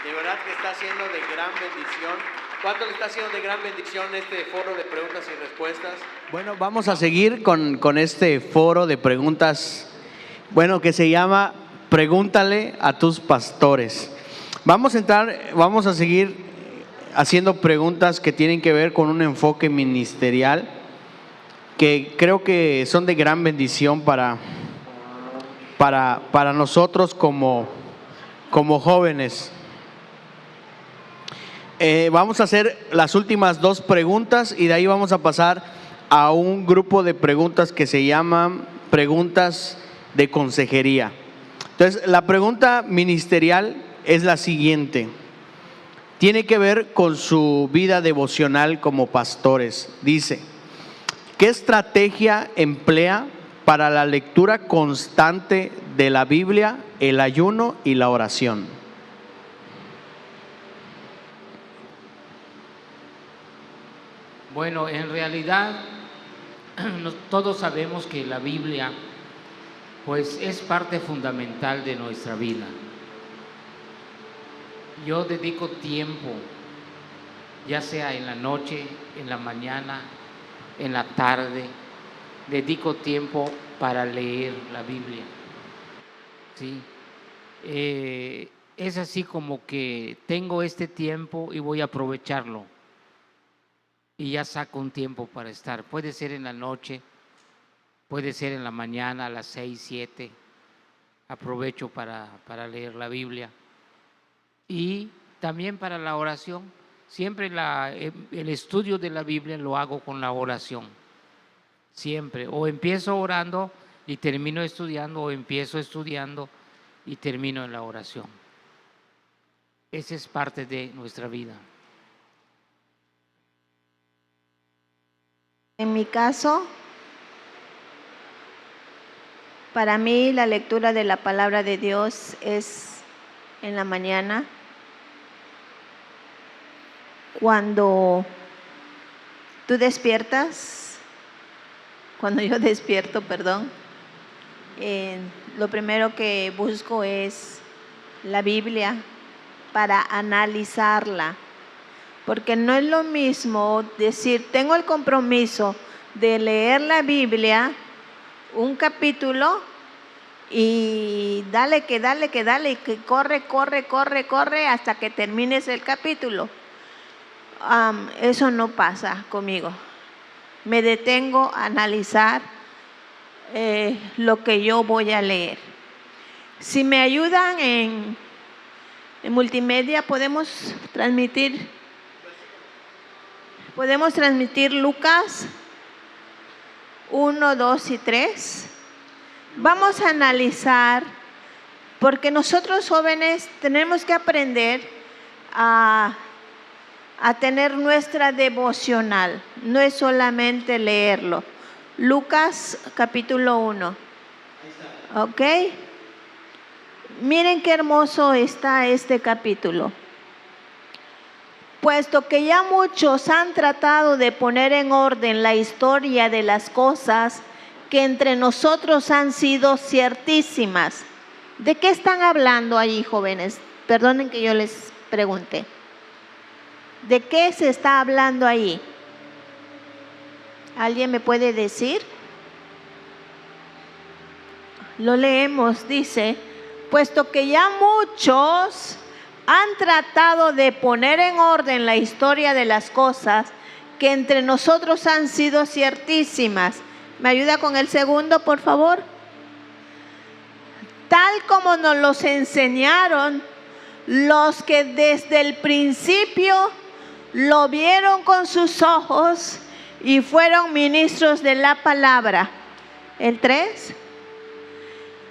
De verdad que está haciendo de gran bendición. ¿Cuánto le está haciendo de gran bendición este foro de preguntas y respuestas? Bueno, vamos a seguir con este foro de preguntas, bueno, que se llama Pregúntale a tus pastores. Vamos a seguir haciendo preguntas que tienen que ver con un enfoque ministerial que creo que son de gran bendición para nosotros como jóvenes. Vamos a hacer las últimas 2 preguntas y de ahí vamos a pasar a un grupo de preguntas que se llaman preguntas de consejería. Entonces, la pregunta ministerial es la siguiente. Tiene que ver con su vida devocional como pastores. Dice, ¿qué estrategia emplea para la lectura constante de la Biblia, el ayuno y la oración? Bueno, en realidad todos sabemos que la Biblia pues es parte fundamental de nuestra vida. Yo dedico tiempo, ya sea en la noche, en la mañana, en la tarde, dedico tiempo para leer la Biblia. ¿Sí? Es así como que tengo este tiempo y voy a aprovecharlo. Y ya saco un tiempo para estar. Puede ser en la noche, puede ser en la mañana a las 6, 7. Aprovecho para leer la Biblia. Y también para la oración. Siempre el estudio de la Biblia lo hago con la oración. Siempre. O empiezo orando y termino estudiando, o empiezo estudiando y termino en la oración. Esa es parte de nuestra vida. En mi caso, para mí la lectura de la palabra de Dios es en la mañana, cuando tú despiertas, cuando yo despierto, perdón, lo primero que busco es la Biblia para analizarla. Porque no es lo mismo decir, tengo el compromiso de leer la Biblia, un capítulo, y dale, y que corre hasta que termines el capítulo. Eso no pasa conmigo. Me detengo a analizar lo que yo voy a leer. Si me ayudan en multimedia, podemos transmitir Lucas 1, 2 y 3. Vamos a analizar, porque nosotros jóvenes tenemos que aprender a tener nuestra devocional. No es solamente leerlo. Lucas capítulo 1. ¿Ok? Miren qué hermoso está este capítulo. Puesto que ya muchos han tratado de poner en orden la historia de las cosas que entre nosotros han sido ciertísimas. ¿De qué están hablando ahí, jóvenes? Perdonen que yo les pregunte. ¿De qué se está hablando ahí? ¿Alguien me puede decir? Lo leemos, dice, puesto que ya muchos han tratado de poner en orden la historia de las cosas que entre nosotros han sido ciertísimas. ¿Me ayuda con el segundo, por favor? Tal como nos los enseñaron los que desde el principio lo vieron con sus ojos y fueron ministros de la palabra. El 3.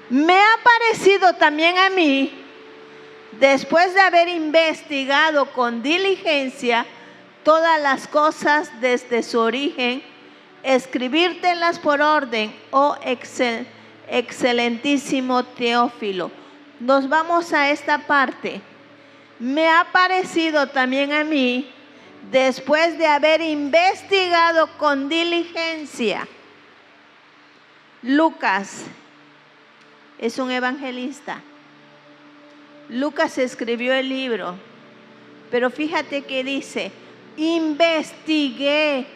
Me ha parecido también a mí, después de haber investigado con diligencia todas las cosas desde su origen, escribírtelas por orden, oh excelentísimo Teófilo. Nos vamos a esta parte. me ha parecido también a mí, después de haber investigado con diligencia. Lucas es un evangelista. Lucas escribió el libro, pero fíjate que dice, investigué.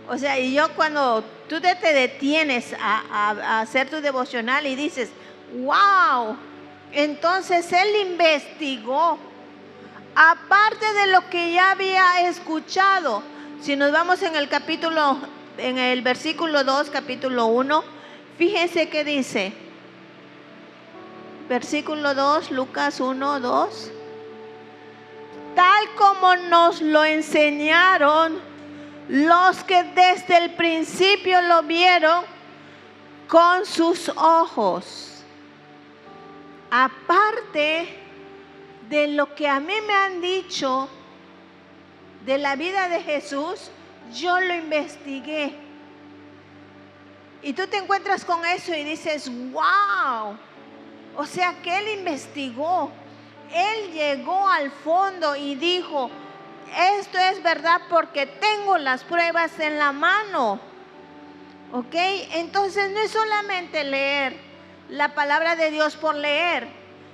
O sea, y yo cuando tú te detienes a hacer tu devocional y dices, wow, entonces él investigó, aparte de lo que ya había escuchado. Si nos vamos en el versículo 2, capítulo 1, fíjense que dice, versículo 2, Lucas 1, 2, tal como nos lo enseñaron los que desde el principio lo vieron con sus ojos. Aparte de lo que a mí me han dicho de la vida de Jesús, yo lo investigué. Y tú te encuentras con eso y dices, wow. O sea que él investigó. Él llegó al fondo y dijo, esto es verdad porque tengo las pruebas en la mano. ¿Ok? Entonces no es solamente leer la palabra de Dios por leer,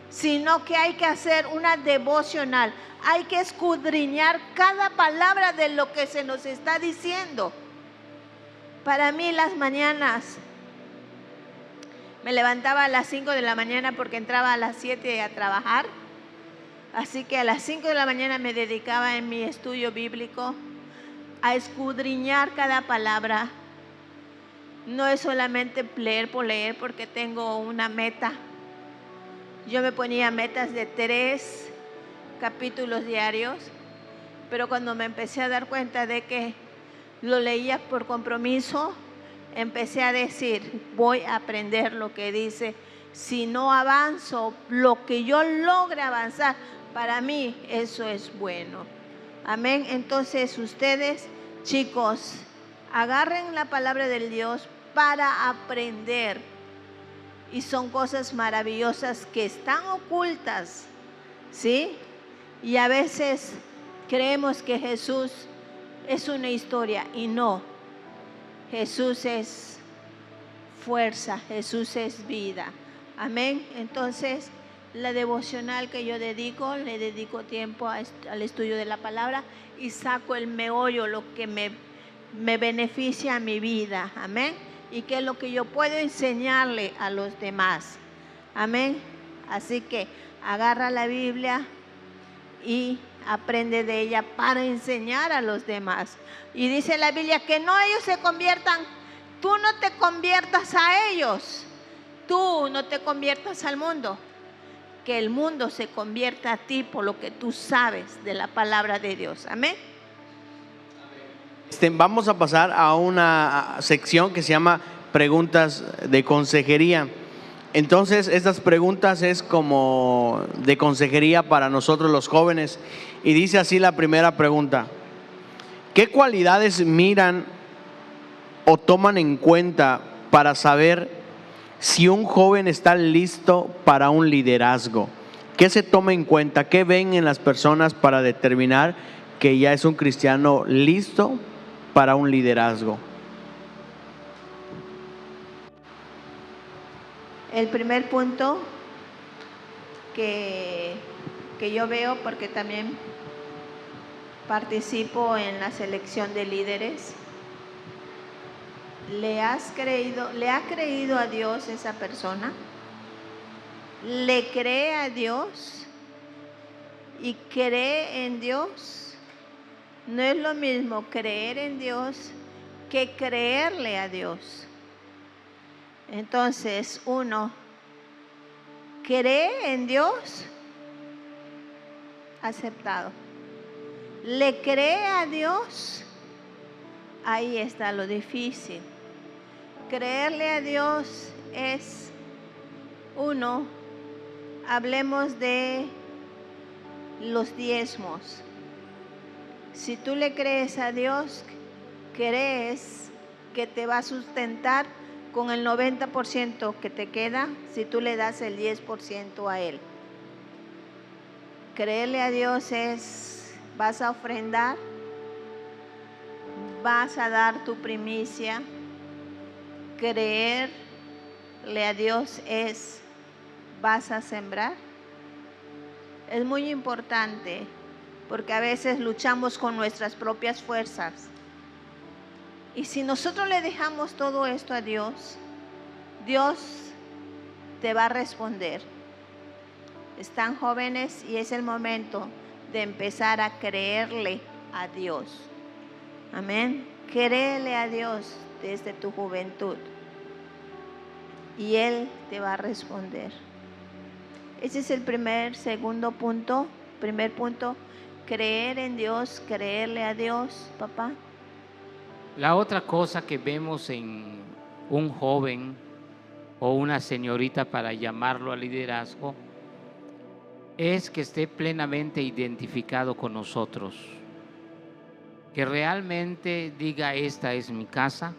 sino que hay que hacer una devocional. Hay que escudriñar cada palabra de lo que se nos está diciendo. Para mí las mañanas, me levantaba a las 5 de la mañana porque entraba a las 7 a trabajar. Así que a las 5 de la mañana me dedicaba en mi estudio bíblico a escudriñar cada palabra. No es solamente leer por leer porque tengo una meta. Yo me ponía metas de 3 capítulos diarios, pero cuando me empecé a dar cuenta de que lo leía por compromiso, empecé a decir, voy a aprender lo que dice. Si no avanzo, lo que yo logre avanzar, para mí eso es bueno. Amén. Entonces ustedes, chicos, agarren la palabra del Dios para aprender. Y son cosas maravillosas que están ocultas, ¿sí? Y a veces creemos que Jesús es una historia y no. Jesús es fuerza, Jesús es vida. Amén. Entonces, la devocional que yo le dedico tiempo al estudio de la palabra y saco el meollo, lo que me beneficia a mi vida. Amén. Y que es lo que yo puedo enseñarle a los demás. Amén. Así que agarra la Biblia y aprende de ella para enseñar a los demás. Y dice la Biblia que no ellos se conviertan, tú no te conviertas a ellos, tú no te conviertas al mundo, que el mundo se convierta a ti por lo que tú sabes de la palabra de Dios. Amén. Vamos a pasar a una sección que se llama preguntas de consejería. Entonces, estas preguntas es como de consejería para nosotros los jóvenes. Y dice así la primera pregunta: ¿qué cualidades miran o toman en cuenta para saber si un joven está listo para un liderazgo? ¿Qué se toma en cuenta? ¿Qué ven en las personas para determinar que ya es un cristiano listo para un liderazgo? El primer punto que yo veo, porque también participo en la selección de líderes, ¿le ha creído a Dios esa persona? ¿Le cree a Dios y cree en Dios? No es lo mismo creer en Dios que creerle a Dios. Entonces, uno cree en Dios, aceptado. ¿Le cree a Dios? Ahí está lo difícil. Creerle a Dios es, uno, hablemos de los diezmos. Si tú le crees a Dios, crees que te va a sustentar con el 90% que te queda si tú le das el 10% a Él. Creerle a Dios es, vas a ofrendar, vas a dar tu primicia. Creerle a Dios es, vas a sembrar. Es muy importante porque a veces luchamos con nuestras propias fuerzas. Y si nosotros le dejamos todo esto a Dios, Dios te va a responder. Están jóvenes y es el momento de empezar a creerle a Dios. Amén. Créele a Dios desde tu juventud y Él te va a responder. Ese es el segundo punto. Primer punto, creer en Dios, creerle a Dios, papá. La otra cosa que vemos en un joven o una señorita, para llamarlo al liderazgo, es que esté plenamente identificado con nosotros, que realmente diga: esta es mi casa,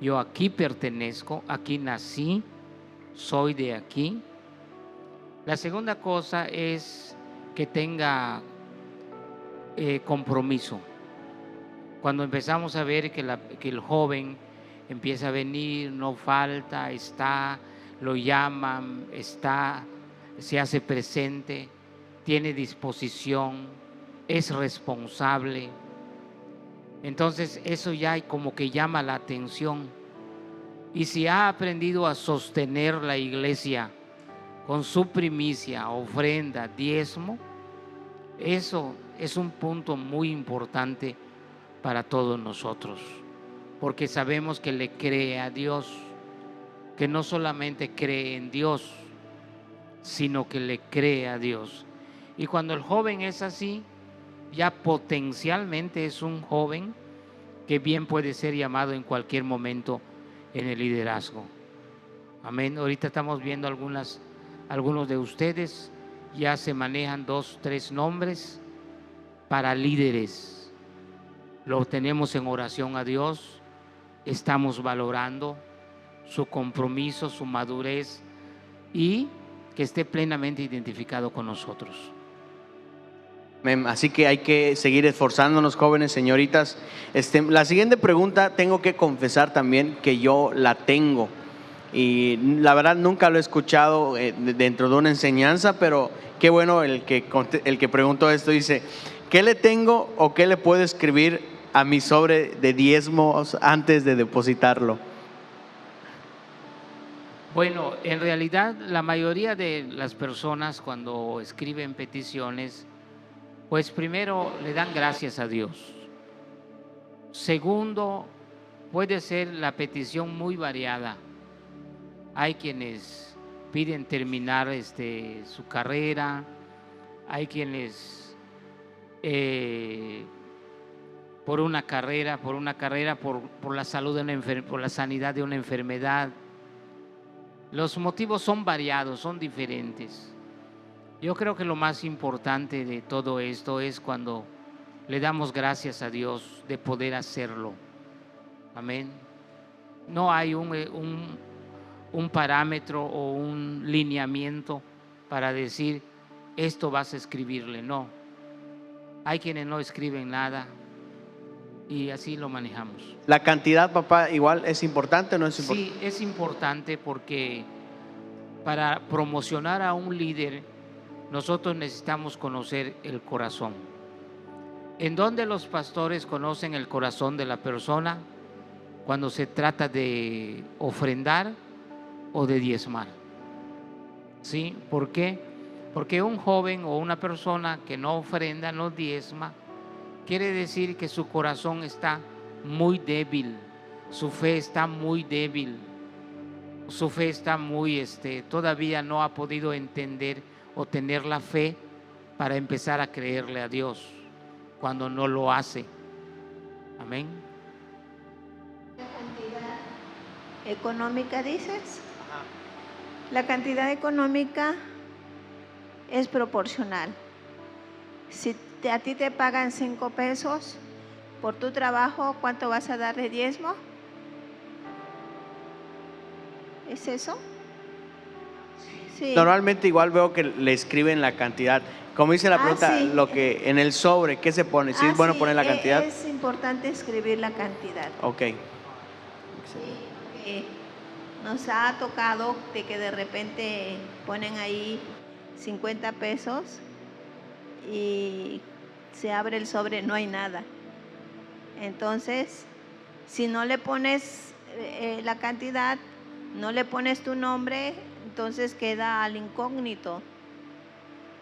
yo aquí pertenezco, aquí nací, soy de aquí. La segunda cosa es que tenga compromiso. Cuando empezamos a ver que el joven empieza a venir, no falta, está, lo llaman, está, se hace presente, tiene disposición, es responsable, entonces eso ya como que llama la atención. Y si ha aprendido a sostener la iglesia con su primicia, ofrenda, diezmo, eso es un punto muy importante para todos nosotros, porque sabemos que le cree a Dios, que no solamente cree en Dios, sino que le cree a Dios. Y cuando el joven es así, ya potencialmente es un joven que bien puede ser llamado en cualquier momento en el liderazgo. Amén. Ahorita estamos viendo algunos de ustedes ya se manejan 2, 3 nombres para líderes. Lo tenemos en oración a Dios, estamos valorando su compromiso, su madurez y que esté plenamente identificado con nosotros. Así que hay que seguir esforzándonos, jóvenes, señoritas. La siguiente pregunta, tengo que confesar también que yo la tengo. Y la verdad nunca lo he escuchado dentro de una enseñanza, pero qué bueno el que preguntó esto. Dice: ¿qué le tengo o qué le puedo escribir a mi sobre de diezmos antes de depositarlo? Bueno, en realidad la mayoría de las personas cuando escriben peticiones, pues primero le dan gracias a Dios. Segundo, puede ser la petición muy variada. Hay quienes piden terminar su carrera, hay quienes por una carrera, por la salud por la sanidad de una enfermedad. Los motivos son variados, son diferentes. Yo creo que lo más importante de todo esto es cuando le damos gracias a Dios de poder hacerlo. Amén. No hay un parámetro o un lineamiento para decir esto vas a escribirle, no. Hay quienes no escriben nada y así lo manejamos. ¿La cantidad, papá, igual es importante o no es importante? Sí, es importante porque para promocionar a un líder nosotros necesitamos conocer el corazón. ¿En dónde los pastores conocen el corazón de la persona? Cuando se trata de ofrendar o de diezmar. ¿Sí? ¿Por qué? Porque un joven o una persona que no ofrenda, no diezma, quiere decir que su corazón está muy débil, su fe está muy débil, su fe está muy, todavía no ha podido entender o tener la fe para empezar a creerle a Dios cuando no lo hace. Amén. ¿La cantidad económica dices? Ajá. La cantidad económica es proporcional. Si a ti te pagan 5 pesos por tu trabajo, ¿cuánto vas a dar de diezmo? ¿Es eso? Sí. Normalmente igual veo que le escriben la cantidad. Como dice la pregunta, sí. lo que en el sobre, ¿qué se pone? ¿Sí es bueno Sí, poner la cantidad? es importante escribir la cantidad. Ok. Nos ha tocado de que de repente ponen ahí 50 pesos y se abre el sobre, no hay nada. Entonces, si no le pones la cantidad, no le pones tu nombre, entonces queda al incógnito.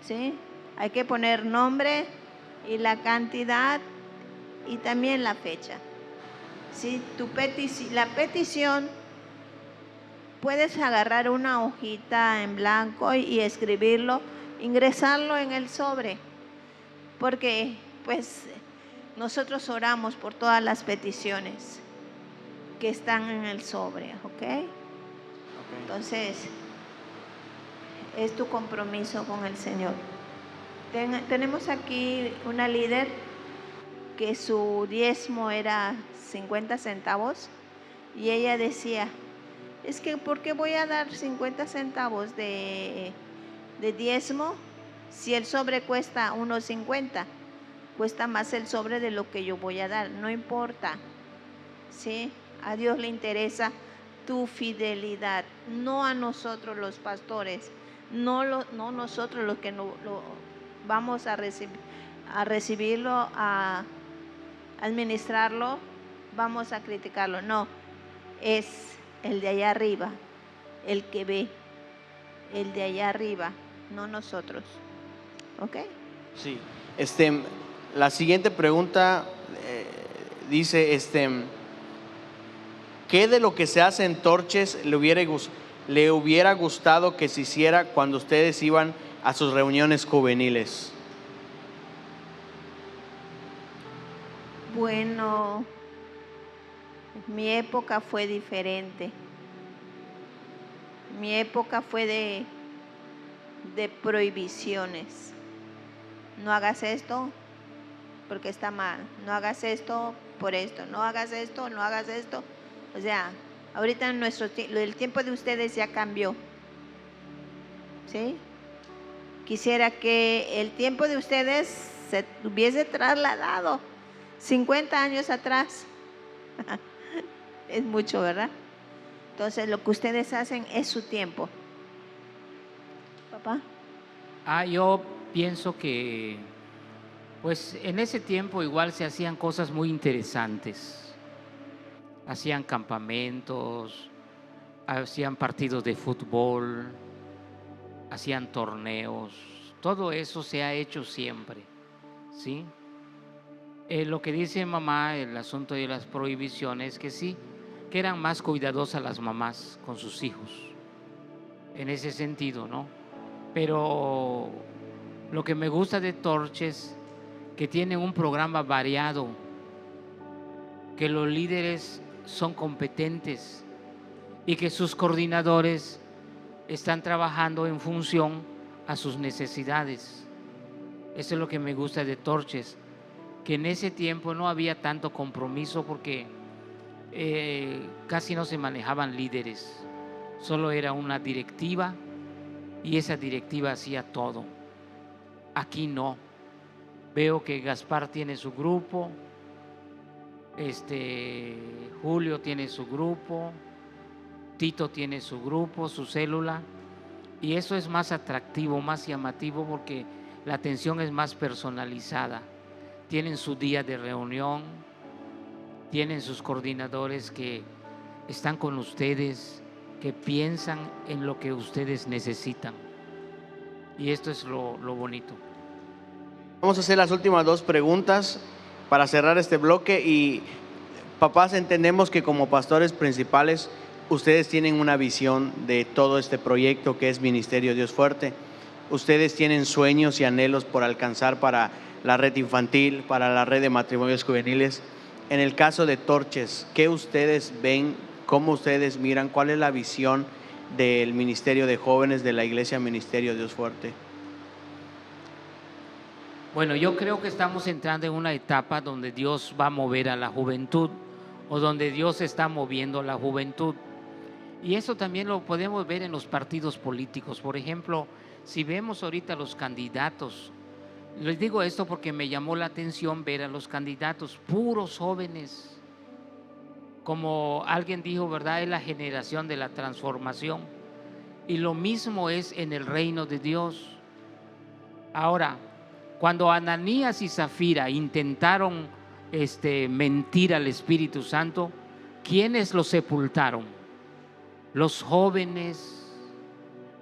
¿Sí? Hay que poner nombre y la cantidad y también la fecha. ¿Sí? La petición, puedes agarrar una hojita en blanco y escribirlo, ingresarlo en el sobre, porque pues nosotros oramos por todas las peticiones que están en el sobre, ¿ok? Entonces, es tu compromiso con el Señor. Tenemos aquí una líder que su diezmo era 50 centavos y ella decía, es que ¿por qué voy a dar 50 centavos de diezmo si el sobre cuesta 1.50? Cuesta más el sobre de lo que yo voy a dar, no importa, ¿sí? A Dios le interesa tu fidelidad, no a nosotros los pastores, no nosotros los que lo vamos a recibirlo, a administrarlo, vamos a criticarlo, no, es el de allá arriba, el que ve, el de allá arriba, no nosotros, ¿ok? Sí. La siguiente pregunta dice, ¿qué de lo que se hace en Torches le hubiera gustado que se hiciera cuando ustedes iban a sus reuniones juveniles? Bueno, mi época fue diferente. Mi época fue de prohibiciones. No hagas esto porque está mal. No hagas esto por esto. No hagas esto, no hagas esto. O sea, ahorita el tiempo de ustedes ya cambió. ¿Sí? Quisiera que el tiempo de ustedes se hubiese trasladado 50 años atrás. Es mucho, ¿verdad? Entonces, lo que ustedes hacen es su tiempo. Papá. Yo pienso que, pues en ese tiempo igual se hacían cosas muy interesantes. Hacían campamentos, hacían partidos de fútbol, hacían torneos. Todo eso se ha hecho siempre, ¿sí? Lo que dice mamá, el asunto de las prohibiciones, que sí, que eran más cuidadosas las mamás con sus hijos, en ese sentido, ¿no? Pero lo que me gusta de Torches, que tiene un programa variado, que los líderes son competentes y que sus coordinadores están trabajando en función a sus necesidades. Eso es lo que me gusta de Torches, que en ese tiempo no había tanto compromiso porque casi no se manejaban líderes, solo era una directiva y esa directiva hacía todo. Aquí no. Veo que Gaspar tiene su grupo, Julio tiene su grupo, Tito tiene su grupo, su célula, y eso es más atractivo, más llamativo porque la atención es más personalizada. Tienen su día de reunión, tienen sus coordinadores que están con ustedes, que piensan en lo que ustedes necesitan. Y esto es lo bonito. Vamos a hacer las últimas dos preguntas para cerrar este bloque. Y papás, entendemos que como pastores principales ustedes tienen una visión de todo este proyecto que es Ministerio Dios Fuerte. Ustedes tienen sueños y anhelos por alcanzar para la red infantil, para la red de matrimonios juveniles. En el caso de Torches, ¿qué ustedes ven? ¿Cómo ustedes miran? ¿Cuál es la visión del Ministerio de Jóvenes de la Iglesia Ministerio Dios Fuerte? Bueno, yo creo que estamos entrando en una etapa donde Dios va a mover a la juventud o donde Dios está moviendo a la juventud. Y eso también lo podemos ver en los partidos políticos. Por ejemplo, si vemos ahorita los candidatos, les digo esto porque me llamó la atención ver a los candidatos, puros jóvenes. Como alguien dijo, ¿verdad? Es la generación de la transformación. Y lo mismo es en el reino de Dios. Ahora, cuando Ananías y Zafira intentaron mentir al Espíritu Santo, ¿quiénes lo sepultaron? Los jóvenes.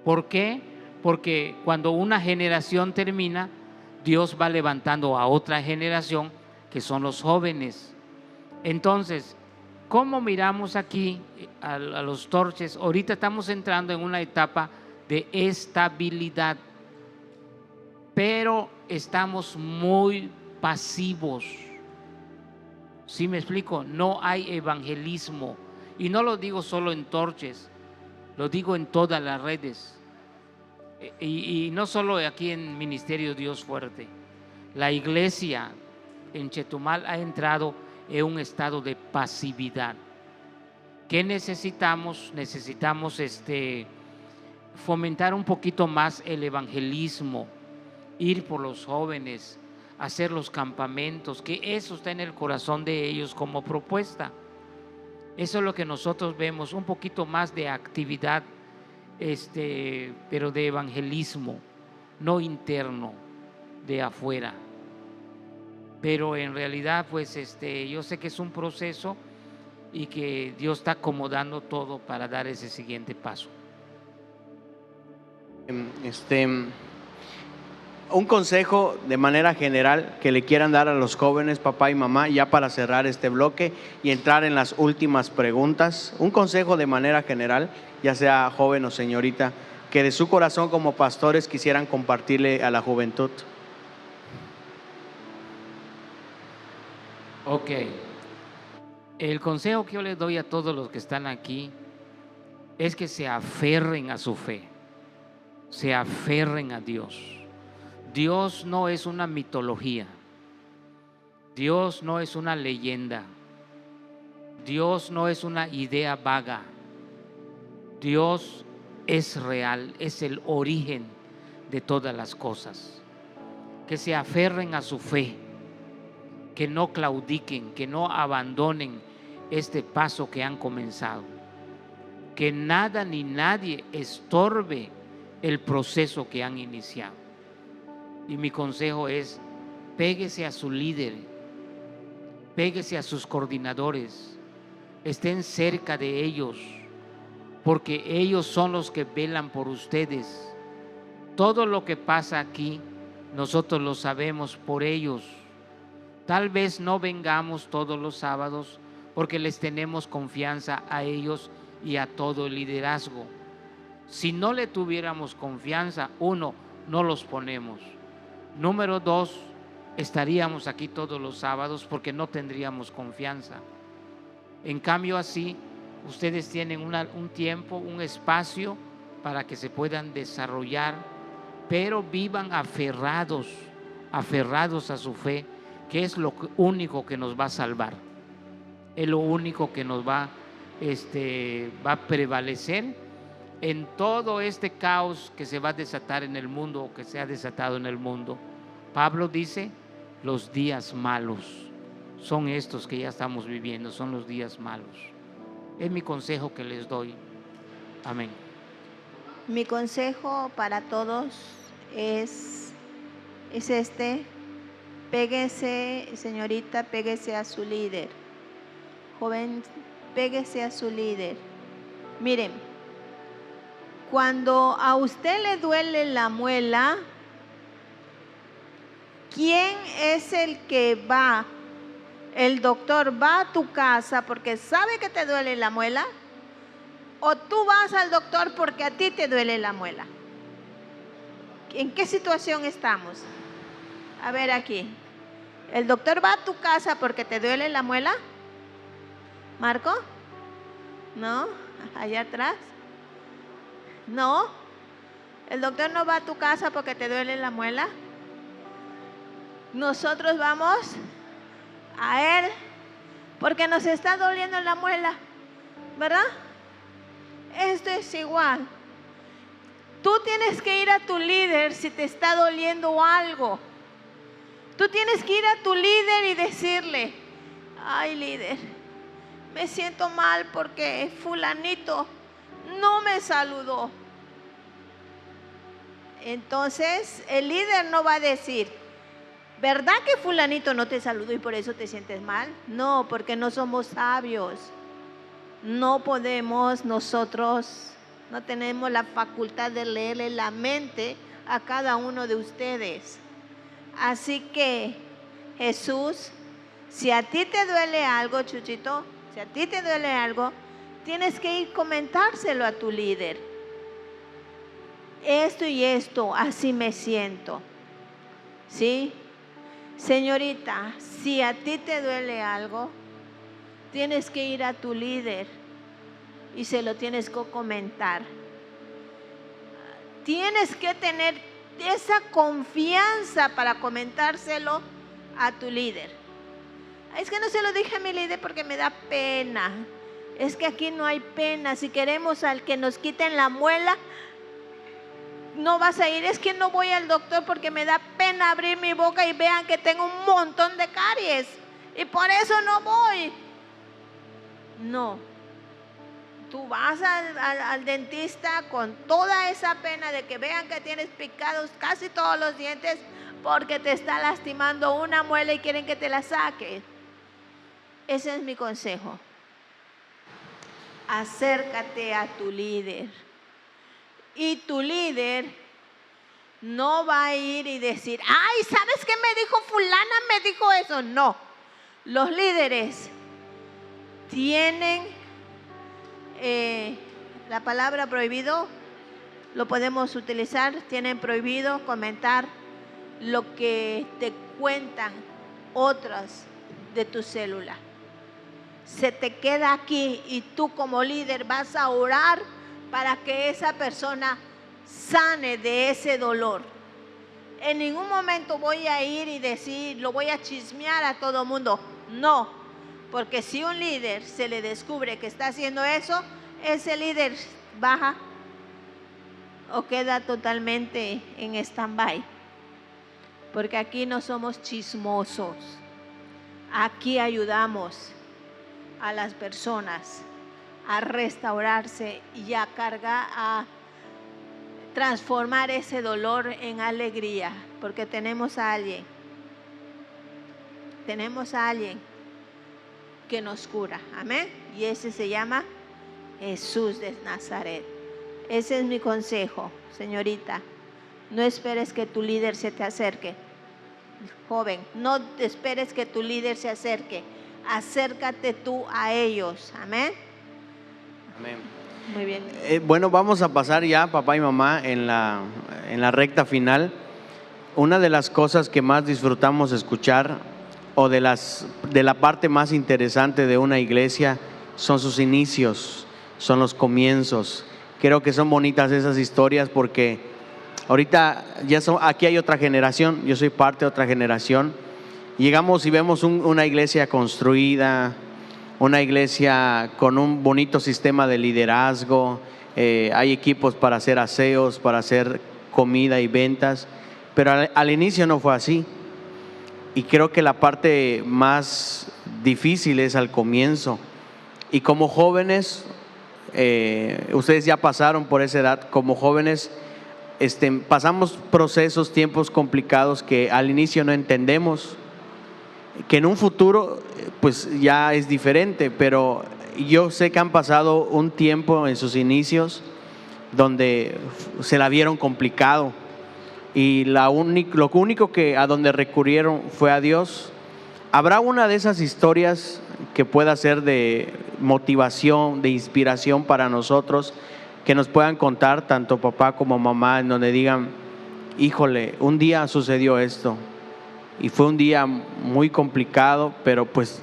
¿Por qué? Porque cuando una generación termina, Dios va levantando a otra generación que son los jóvenes. Entonces, ¿cómo miramos aquí a los Torches? Ahorita estamos entrando en una etapa de estabilidad, pero estamos muy pasivos. ¿Sí me explico? No hay evangelismo. Y no lo digo solo en Torches, lo digo en todas las redes. Y no solo aquí en Ministerio Dios Fuerte. La iglesia en Chetumal ha entrado en un estado de pasividad. ¿Qué necesitamos? Necesitamos fomentar un poquito más el evangelismo, ir por los jóvenes, hacer los campamentos, que eso está en el corazón de ellos como propuesta. Eso es lo que nosotros vemos, un poquito más de actividad, pero de evangelismo, no interno, de afuera. Pero en realidad, pues, yo sé que es un proceso y que Dios está acomodando todo para dar ese siguiente paso. Un consejo de manera general que le quieran dar a los jóvenes, papá y mamá, ya para cerrar este bloque y entrar en las últimas preguntas. Un consejo de manera general, ya sea joven o señorita, que de su corazón como pastores quisieran compartirle a la juventud. Ok. El consejo que yo les doy a todos los que están aquí es que se aferren a su fe, se aferren a Dios. Dios no es una mitología, Dios no es una leyenda, Dios no es una idea vaga, Dios es real, es el origen de todas las cosas. Que se aferren a su fe, que no claudiquen, que no abandonen este paso que han comenzado, que nada ni nadie estorbe el proceso que han iniciado. Y mi consejo es: péguese a su líder, péguese a sus coordinadores, estén cerca de ellos, porque ellos son los que velan por ustedes. Todo lo que pasa aquí, nosotros lo sabemos por ellos. Tal vez no vengamos todos los sábados porque les tenemos confianza a ellos y a todo el liderazgo. Si no le tuviéramos confianza, uno, no los ponemos. Número dos, estaríamos aquí todos los sábados porque no tendríamos confianza. En cambio, así, ustedes tienen un tiempo, un espacio para que se puedan desarrollar, pero vivan aferrados a su fe, que es lo único que nos va a salvar, es lo único que nos va a prevalecer en todo este caos que se va a desatar en el mundo, o que se ha desatado en el mundo. Pablo dice: los días malos son estos que ya estamos viviendo, son los días malos. Es mi consejo que les doy. Amén. Mi consejo para todos es péguese, señorita, péguese a su líder. Joven, péguese a su líder. Miren, cuando a usted le duele la muela, ¿quién es el que va? ¿El doctor va a tu casa porque sabe que te duele la muela? ¿O tú vas al doctor porque a ti te duele la muela? ¿En qué situación estamos? A ver aquí. ¿El doctor va a tu casa porque te duele la muela? ¿Marco? ¿No? ¿Allá atrás? ¿No? ¿El doctor no va a tu casa porque te duele la muela? Nosotros vamos a él porque nos está doliendo la muela, ¿verdad? Esto es igual. Tú tienes que ir a tu líder si te está doliendo algo. Tú tienes que ir a tu líder y decirle: ay, líder, me siento mal porque fulanito no me saludó. Entonces el líder no va a decir: ¿verdad que fulanito no te saludó y por eso te sientes mal? No, porque no somos sabios. No podemos nosotros, no tenemos la facultad de leerle la mente a cada uno de ustedes. Así que, Jesús, si a ti te duele algo, Chuchito, si a ti te duele algo, tienes que ir comentárselo a tu líder. Esto y esto, así me siento. ¿Sí? Señorita, si a ti te duele algo, tienes que ir a tu líder y se lo tienes que comentar. Tienes que tener esa confianza para comentárselo a tu líder. Es que no se lo dije a mi líder porque me da pena. Es que aquí no hay pena. Si queremos al que nos quiten la muela, no vas a ir. Es que no voy al doctor porque me da pena abrir mi boca y vean que tengo un montón de caries y por eso no voy. No. Tú vas al dentista con toda esa pena de que vean que tienes picados casi todos los dientes porque te está lastimando una muela y quieren que te la saques. Ese es mi consejo. Acércate a tu líder. Y tu líder no va a ir y decir: ay, ¿sabes qué me dijo fulana? Me dijo eso. No. Los líderes tienen la palabra prohibido, lo podemos utilizar. Tienen prohibido comentar lo que te cuentan otras de tu célula. Se te queda aquí y tú como líder vas a orar para que esa persona sane de ese dolor. En ningún momento voy a ir y decir, lo voy a chismear a todo mundo. No. Porque si un líder se le descubre que está haciendo eso, ese líder baja o queda totalmente en stand-by. Porque aquí no somos chismosos. Aquí ayudamos a las personas a restaurarse y a cargar, a transformar ese dolor en alegría. Porque tenemos a alguien que nos cura, amén, y ese se llama Jesús de Nazaret. Ese es mi consejo, señorita. No esperes que tu líder se te acerque, joven, no esperes que tu líder se acerque, acércate tú a ellos, amén. Amén. Muy bien. Bueno, vamos a pasar ya, papá y mamá, en la recta final. Una de las cosas que más disfrutamos escuchar, o de la parte más interesante de una iglesia, son sus inicios, son los comienzos. Creo que son bonitas esas historias porque ahorita aquí hay otra generación, yo soy parte de otra generación. Llegamos y vemos una iglesia construida, una iglesia con un bonito sistema de liderazgo, hay equipos para hacer aseos, para hacer comida y ventas, pero al inicio no fue así. Y creo que la parte más difícil es al comienzo. Y como jóvenes, ustedes ya pasaron por esa edad, como jóvenes pasamos procesos, tiempos complicados que al inicio no entendemos, que en un futuro pues ya es diferente, pero yo sé que han pasado un tiempo en sus inicios donde se la vieron complicado. Y lo único que a donde recurrieron fue a Dios. ¿Habrá una de esas historias que pueda ser de motivación, de inspiración para nosotros, que nos puedan contar tanto papá como mamá, en donde digan: híjole, un día sucedió esto y fue un día muy complicado, pero pues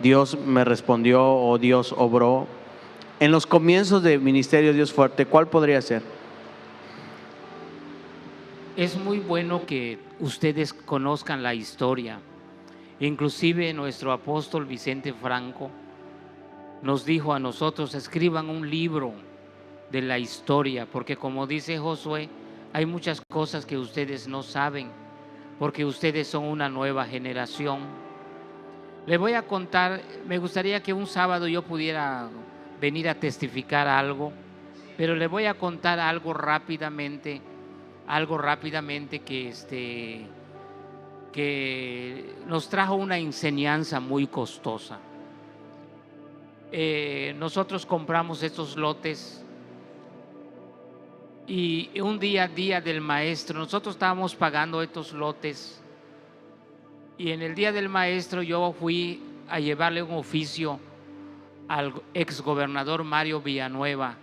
Dios me respondió o Dios obró? En los comienzos de Ministerio Dios Fuerte, ¿cuál podría ser? Es muy bueno que ustedes conozcan la historia. Inclusive nuestro apóstol Vicente Franco nos dijo a nosotros: escriban un libro de la historia, porque como dice Josué, hay muchas cosas que ustedes no saben, porque ustedes son una nueva generación. Les voy a contar, me gustaría que un sábado yo pudiera venir a testificar algo, pero les voy a contar algo rápidamente que nos trajo una enseñanza muy costosa. Nosotros compramos estos lotes y un día del maestro, nosotros estábamos pagando estos lotes y en el día del maestro yo fui a llevarle un oficio al exgobernador Mario Villanueva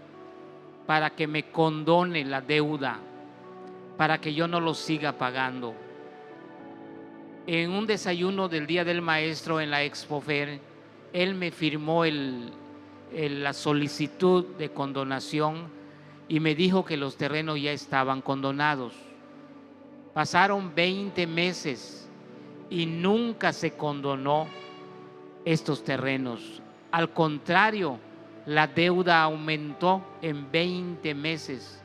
para que me condone la deuda, para que yo no lo siga pagando. En un desayuno del día del maestro en la Expofer, él me firmó la solicitud de condonación y me dijo que los terrenos ya estaban condonados. Pasaron 20 meses y nunca se condonó estos terrenos. Al contrario, la deuda aumentó en 20 meses.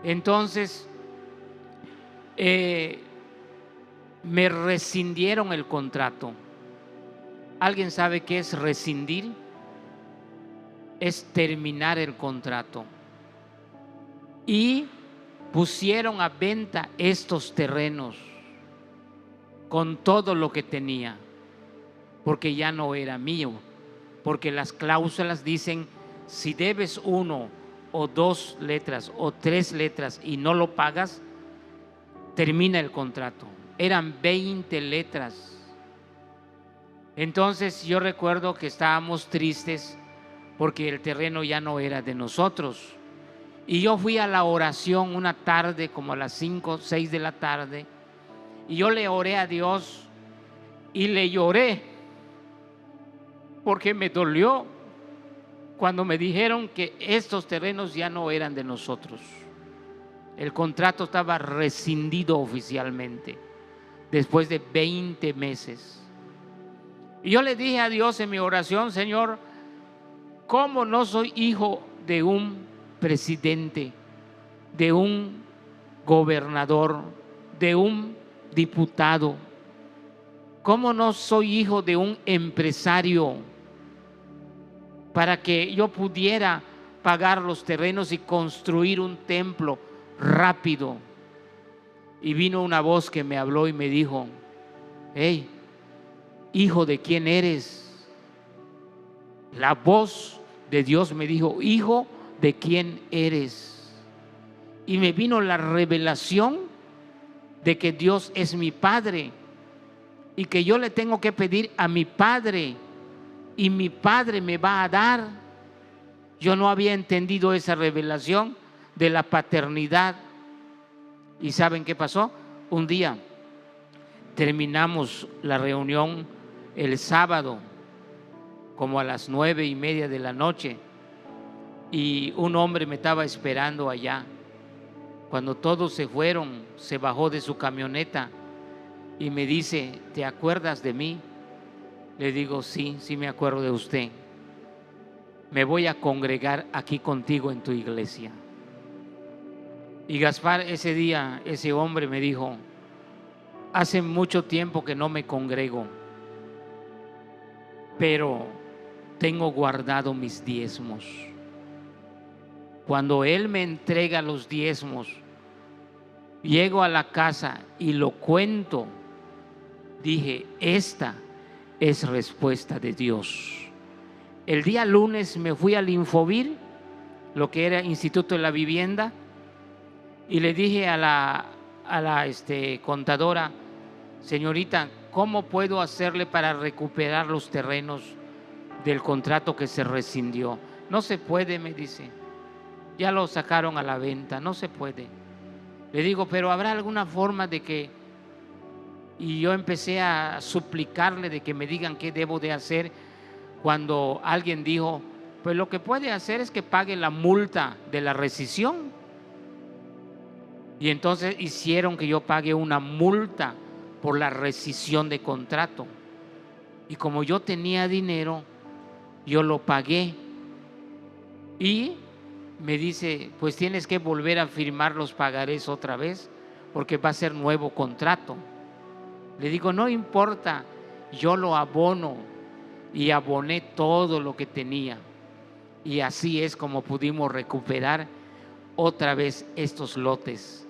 Entonces, me rescindieron el contrato. ¿Alguien sabe qué es rescindir? Es terminar el contrato. Y pusieron a venta estos terrenos con todo lo que tenía, porque ya no era mío, porque las cláusulas dicen: si debes 1 o 2 letras o 3 letras y no lo pagas, termina el contrato. Eran 20 letras. Entonces yo recuerdo que estábamos tristes porque el terreno ya no era de nosotros. Y yo fui a la oración una tarde, como a las 5, 6 de la tarde, y yo le oré a Dios y le lloré porque me dolió cuando me dijeron que estos terrenos ya no eran de nosotros. El contrato estaba rescindido oficialmente después de 20 meses. Y yo le dije a Dios en mi oración: Señor, ¿cómo no soy hijo de un presidente, de un gobernador, de un diputado? ¿Cómo no soy hijo de un empresario para que yo pudiera pagar los terrenos y construir un templo rápido? Y vino una voz que me habló y me dijo: hey, hijo, ¿de quién eres? La voz de Dios me dijo: hijo, ¿de quién eres? Y me vino la revelación de que Dios es mi Padre y que yo le tengo que pedir a mi Padre y mi Padre me va a dar. Yo no había entendido esa revelación de la paternidad. ¿Y saben qué pasó? Un día terminamos la reunión el sábado como a las 9:30 de la noche y un hombre me estaba esperando allá. Cuando todos se fueron, se bajó de su camioneta y me dice: ¿te acuerdas de mí? Le digo: sí, sí me acuerdo de usted. Me voy a congregar aquí contigo en tu iglesia. Y Gaspar, ese día, ese hombre me dijo: hace mucho tiempo que no me congrego, pero tengo guardado mis diezmos. Cuando él me entrega los diezmos, llego a la casa y lo cuento. Dije: esta es respuesta de Dios. El día lunes me fui al Infovir, lo que era Instituto de la Vivienda, y le dije a la contadora: señorita, ¿cómo puedo hacerle para recuperar los terrenos del contrato que se rescindió? No se puede, me dice. Ya lo sacaron a la venta, no se puede. Le digo: pero ¿habrá alguna forma de que? Y yo empecé a suplicarle de que me digan qué debo de hacer, cuando alguien dijo: pues lo que puede hacer es que pague la multa de la rescisión. Y entonces hicieron que yo pague una multa por la rescisión de contrato. Y como yo tenía dinero, yo lo pagué. Y me dice, pues tienes que volver a firmar los pagarés otra vez, porque va a ser nuevo contrato. Le digo, no importa, yo lo abono, y aboné todo lo que tenía. Y así es como pudimos recuperar otra vez estos lotes.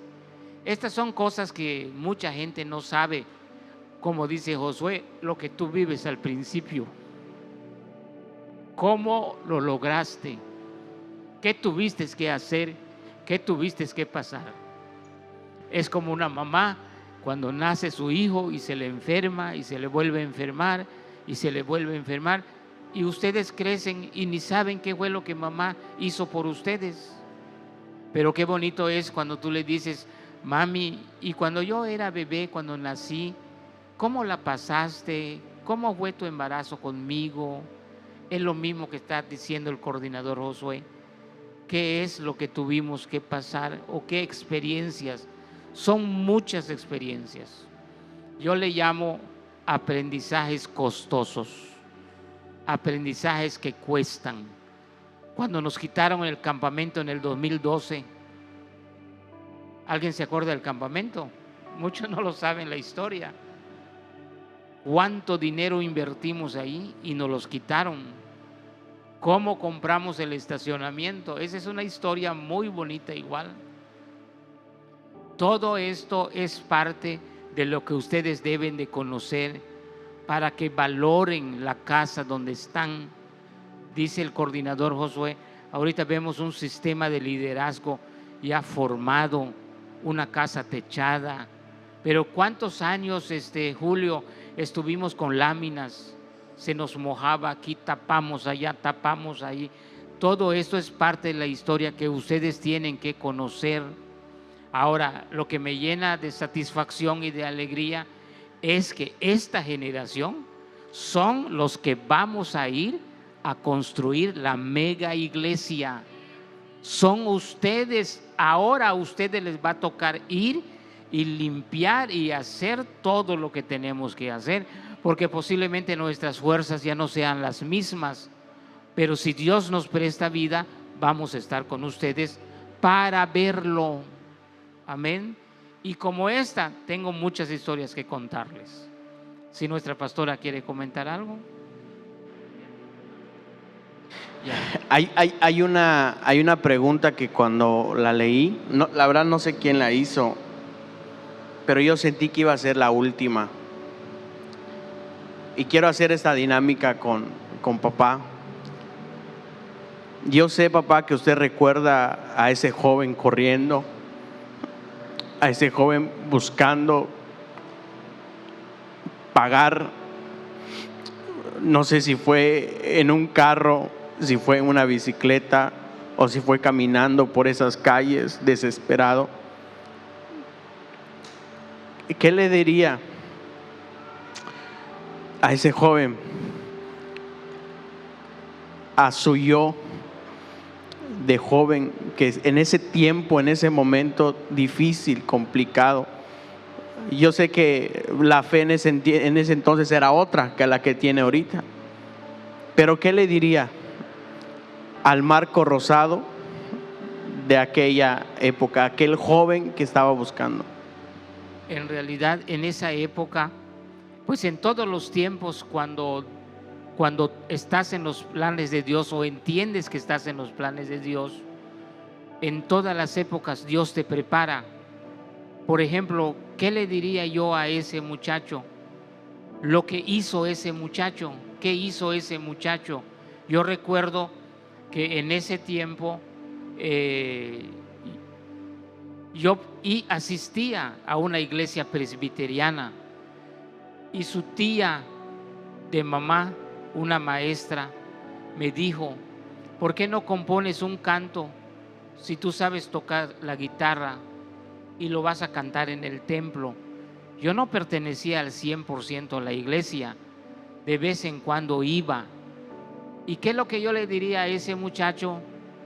Estas son cosas que mucha gente no sabe, como dice Josué, lo que tú vives al principio. ¿Cómo lo lograste? ¿Qué tuviste que hacer? ¿Qué tuviste que pasar? Es como una mamá cuando nace su hijo y se le enferma y se le vuelve a enfermar y se le vuelve a enfermar, y ustedes crecen y ni saben qué fue lo que mamá hizo por ustedes. Pero qué bonito es cuando tú le dices, mami, y cuando yo era bebé, cuando nací, ¿cómo la pasaste? ¿Cómo fue tu embarazo conmigo? Es lo mismo que está diciendo el coordinador Josué. ¿Qué es lo que tuvimos que pasar o qué experiencias? Son muchas experiencias. Yo le llamo aprendizajes costosos, aprendizajes que cuestan. Cuando nos quitaron el campamento en el 2012, ¿alguien se acuerda del campamento? Muchos no lo saben la historia. ¿Cuánto dinero invertimos ahí y nos los quitaron? ¿Cómo compramos el estacionamiento? Esa es una historia muy bonita igual. Todo esto es parte de lo que ustedes deben de conocer para que valoren la casa donde están. Dice el coordinador Josué, ahorita vemos un sistema de liderazgo ya formado, una casa techada, pero ¿cuántos años, Julio, estuvimos con láminas? Se nos mojaba aquí, tapamos allá, tapamos ahí. Todo esto es parte de la historia que ustedes tienen que conocer. Ahora, lo que me llena de satisfacción y de alegría es que esta generación son los que vamos a ir a construir la mega iglesia. Son ustedes, ahora a ustedes les va a tocar ir y limpiar y hacer todo lo que tenemos que hacer, porque posiblemente nuestras fuerzas ya no sean las mismas, pero si Dios nos presta vida, vamos a estar con ustedes para verlo. Amén. Y como esta, tengo muchas historias que contarles. Si nuestra pastora quiere comentar algo. Hay una pregunta que cuando la leí, no, la verdad no sé quién la hizo, pero yo sentí que iba a ser la última. Y quiero hacer esta dinámica con papá. Yo sé, papá, que usted recuerda a ese joven corriendo, a ese joven buscando pagar, no sé si fue en un carro, si fue en una bicicleta o si fue caminando por esas calles desesperado. ¿Qué le diría a ese joven, a su yo de joven, que en ese tiempo, en ese momento difícil, complicado? Yo sé que la fe en ese entonces era otra que la que tiene ahorita, pero ¿qué le diría al Marco Rosado de aquella época, aquel joven que estaba buscando? En realidad, en esa época, pues en todos los tiempos, cuando estás en los planes de Dios o entiendes que estás en los planes de Dios, en todas las épocas Dios te prepara. Por ejemplo, ¿qué le diría yo a ese muchacho? Lo que hizo ese muchacho, ¿qué hizo ese muchacho? Yo recuerdo que en ese tiempo yo asistía a una iglesia presbiteriana y su tía de mamá, una maestra, me dijo, ¿por qué no compones un canto si tú sabes tocar la guitarra y lo vas a cantar en el templo? Yo no pertenecía al 100% a la iglesia, de vez en cuando iba. ¿Y qué es lo que yo le diría a ese muchacho?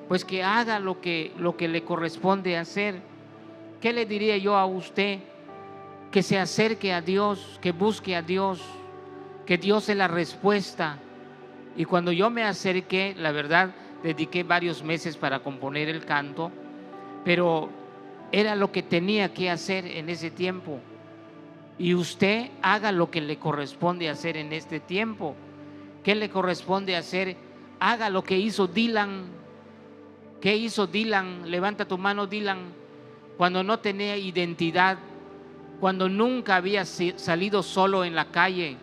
Pues que haga lo que le corresponde hacer. ¿Qué le diría yo a usted? Que se acerque a Dios, que busque a Dios, que Dios es la respuesta. Y cuando yo me acerqué, la verdad, dediqué varios meses para componer el canto, pero era lo que tenía que hacer en ese tiempo. Y usted haga lo que le corresponde hacer en este tiempo. ¿Qué le corresponde hacer? Haga lo que hizo Dylan. ¿Qué hizo Dylan? Levanta tu mano, Dylan. Cuando no tenía identidad, cuando nunca había salido solo en la calle,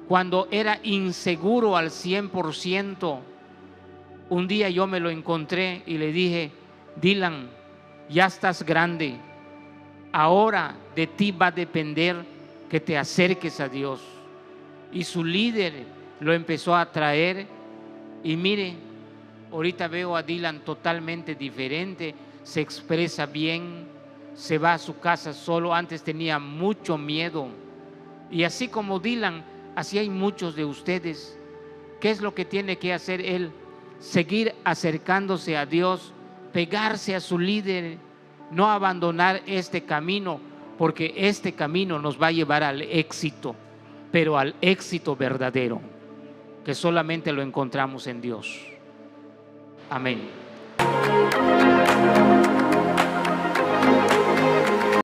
cuando era inseguro al 100%, un día yo me lo encontré y le dije: Dylan, ya estás grande, ahora de ti va a depender que te acerques a Dios. Y su líder lo empezó a traer y mire, ahorita veo a Dylan totalmente diferente, se expresa bien, se va a su casa solo. Antes tenía mucho miedo. Y así como Dylan, así hay muchos de ustedes. ¿Qué es lo que tiene que hacer él? Seguir acercándose a Dios, pegarse a su líder, no abandonar este camino, porque este camino nos va a llevar al éxito, pero al éxito verdadero, que solamente lo encontramos en Dios. Amén.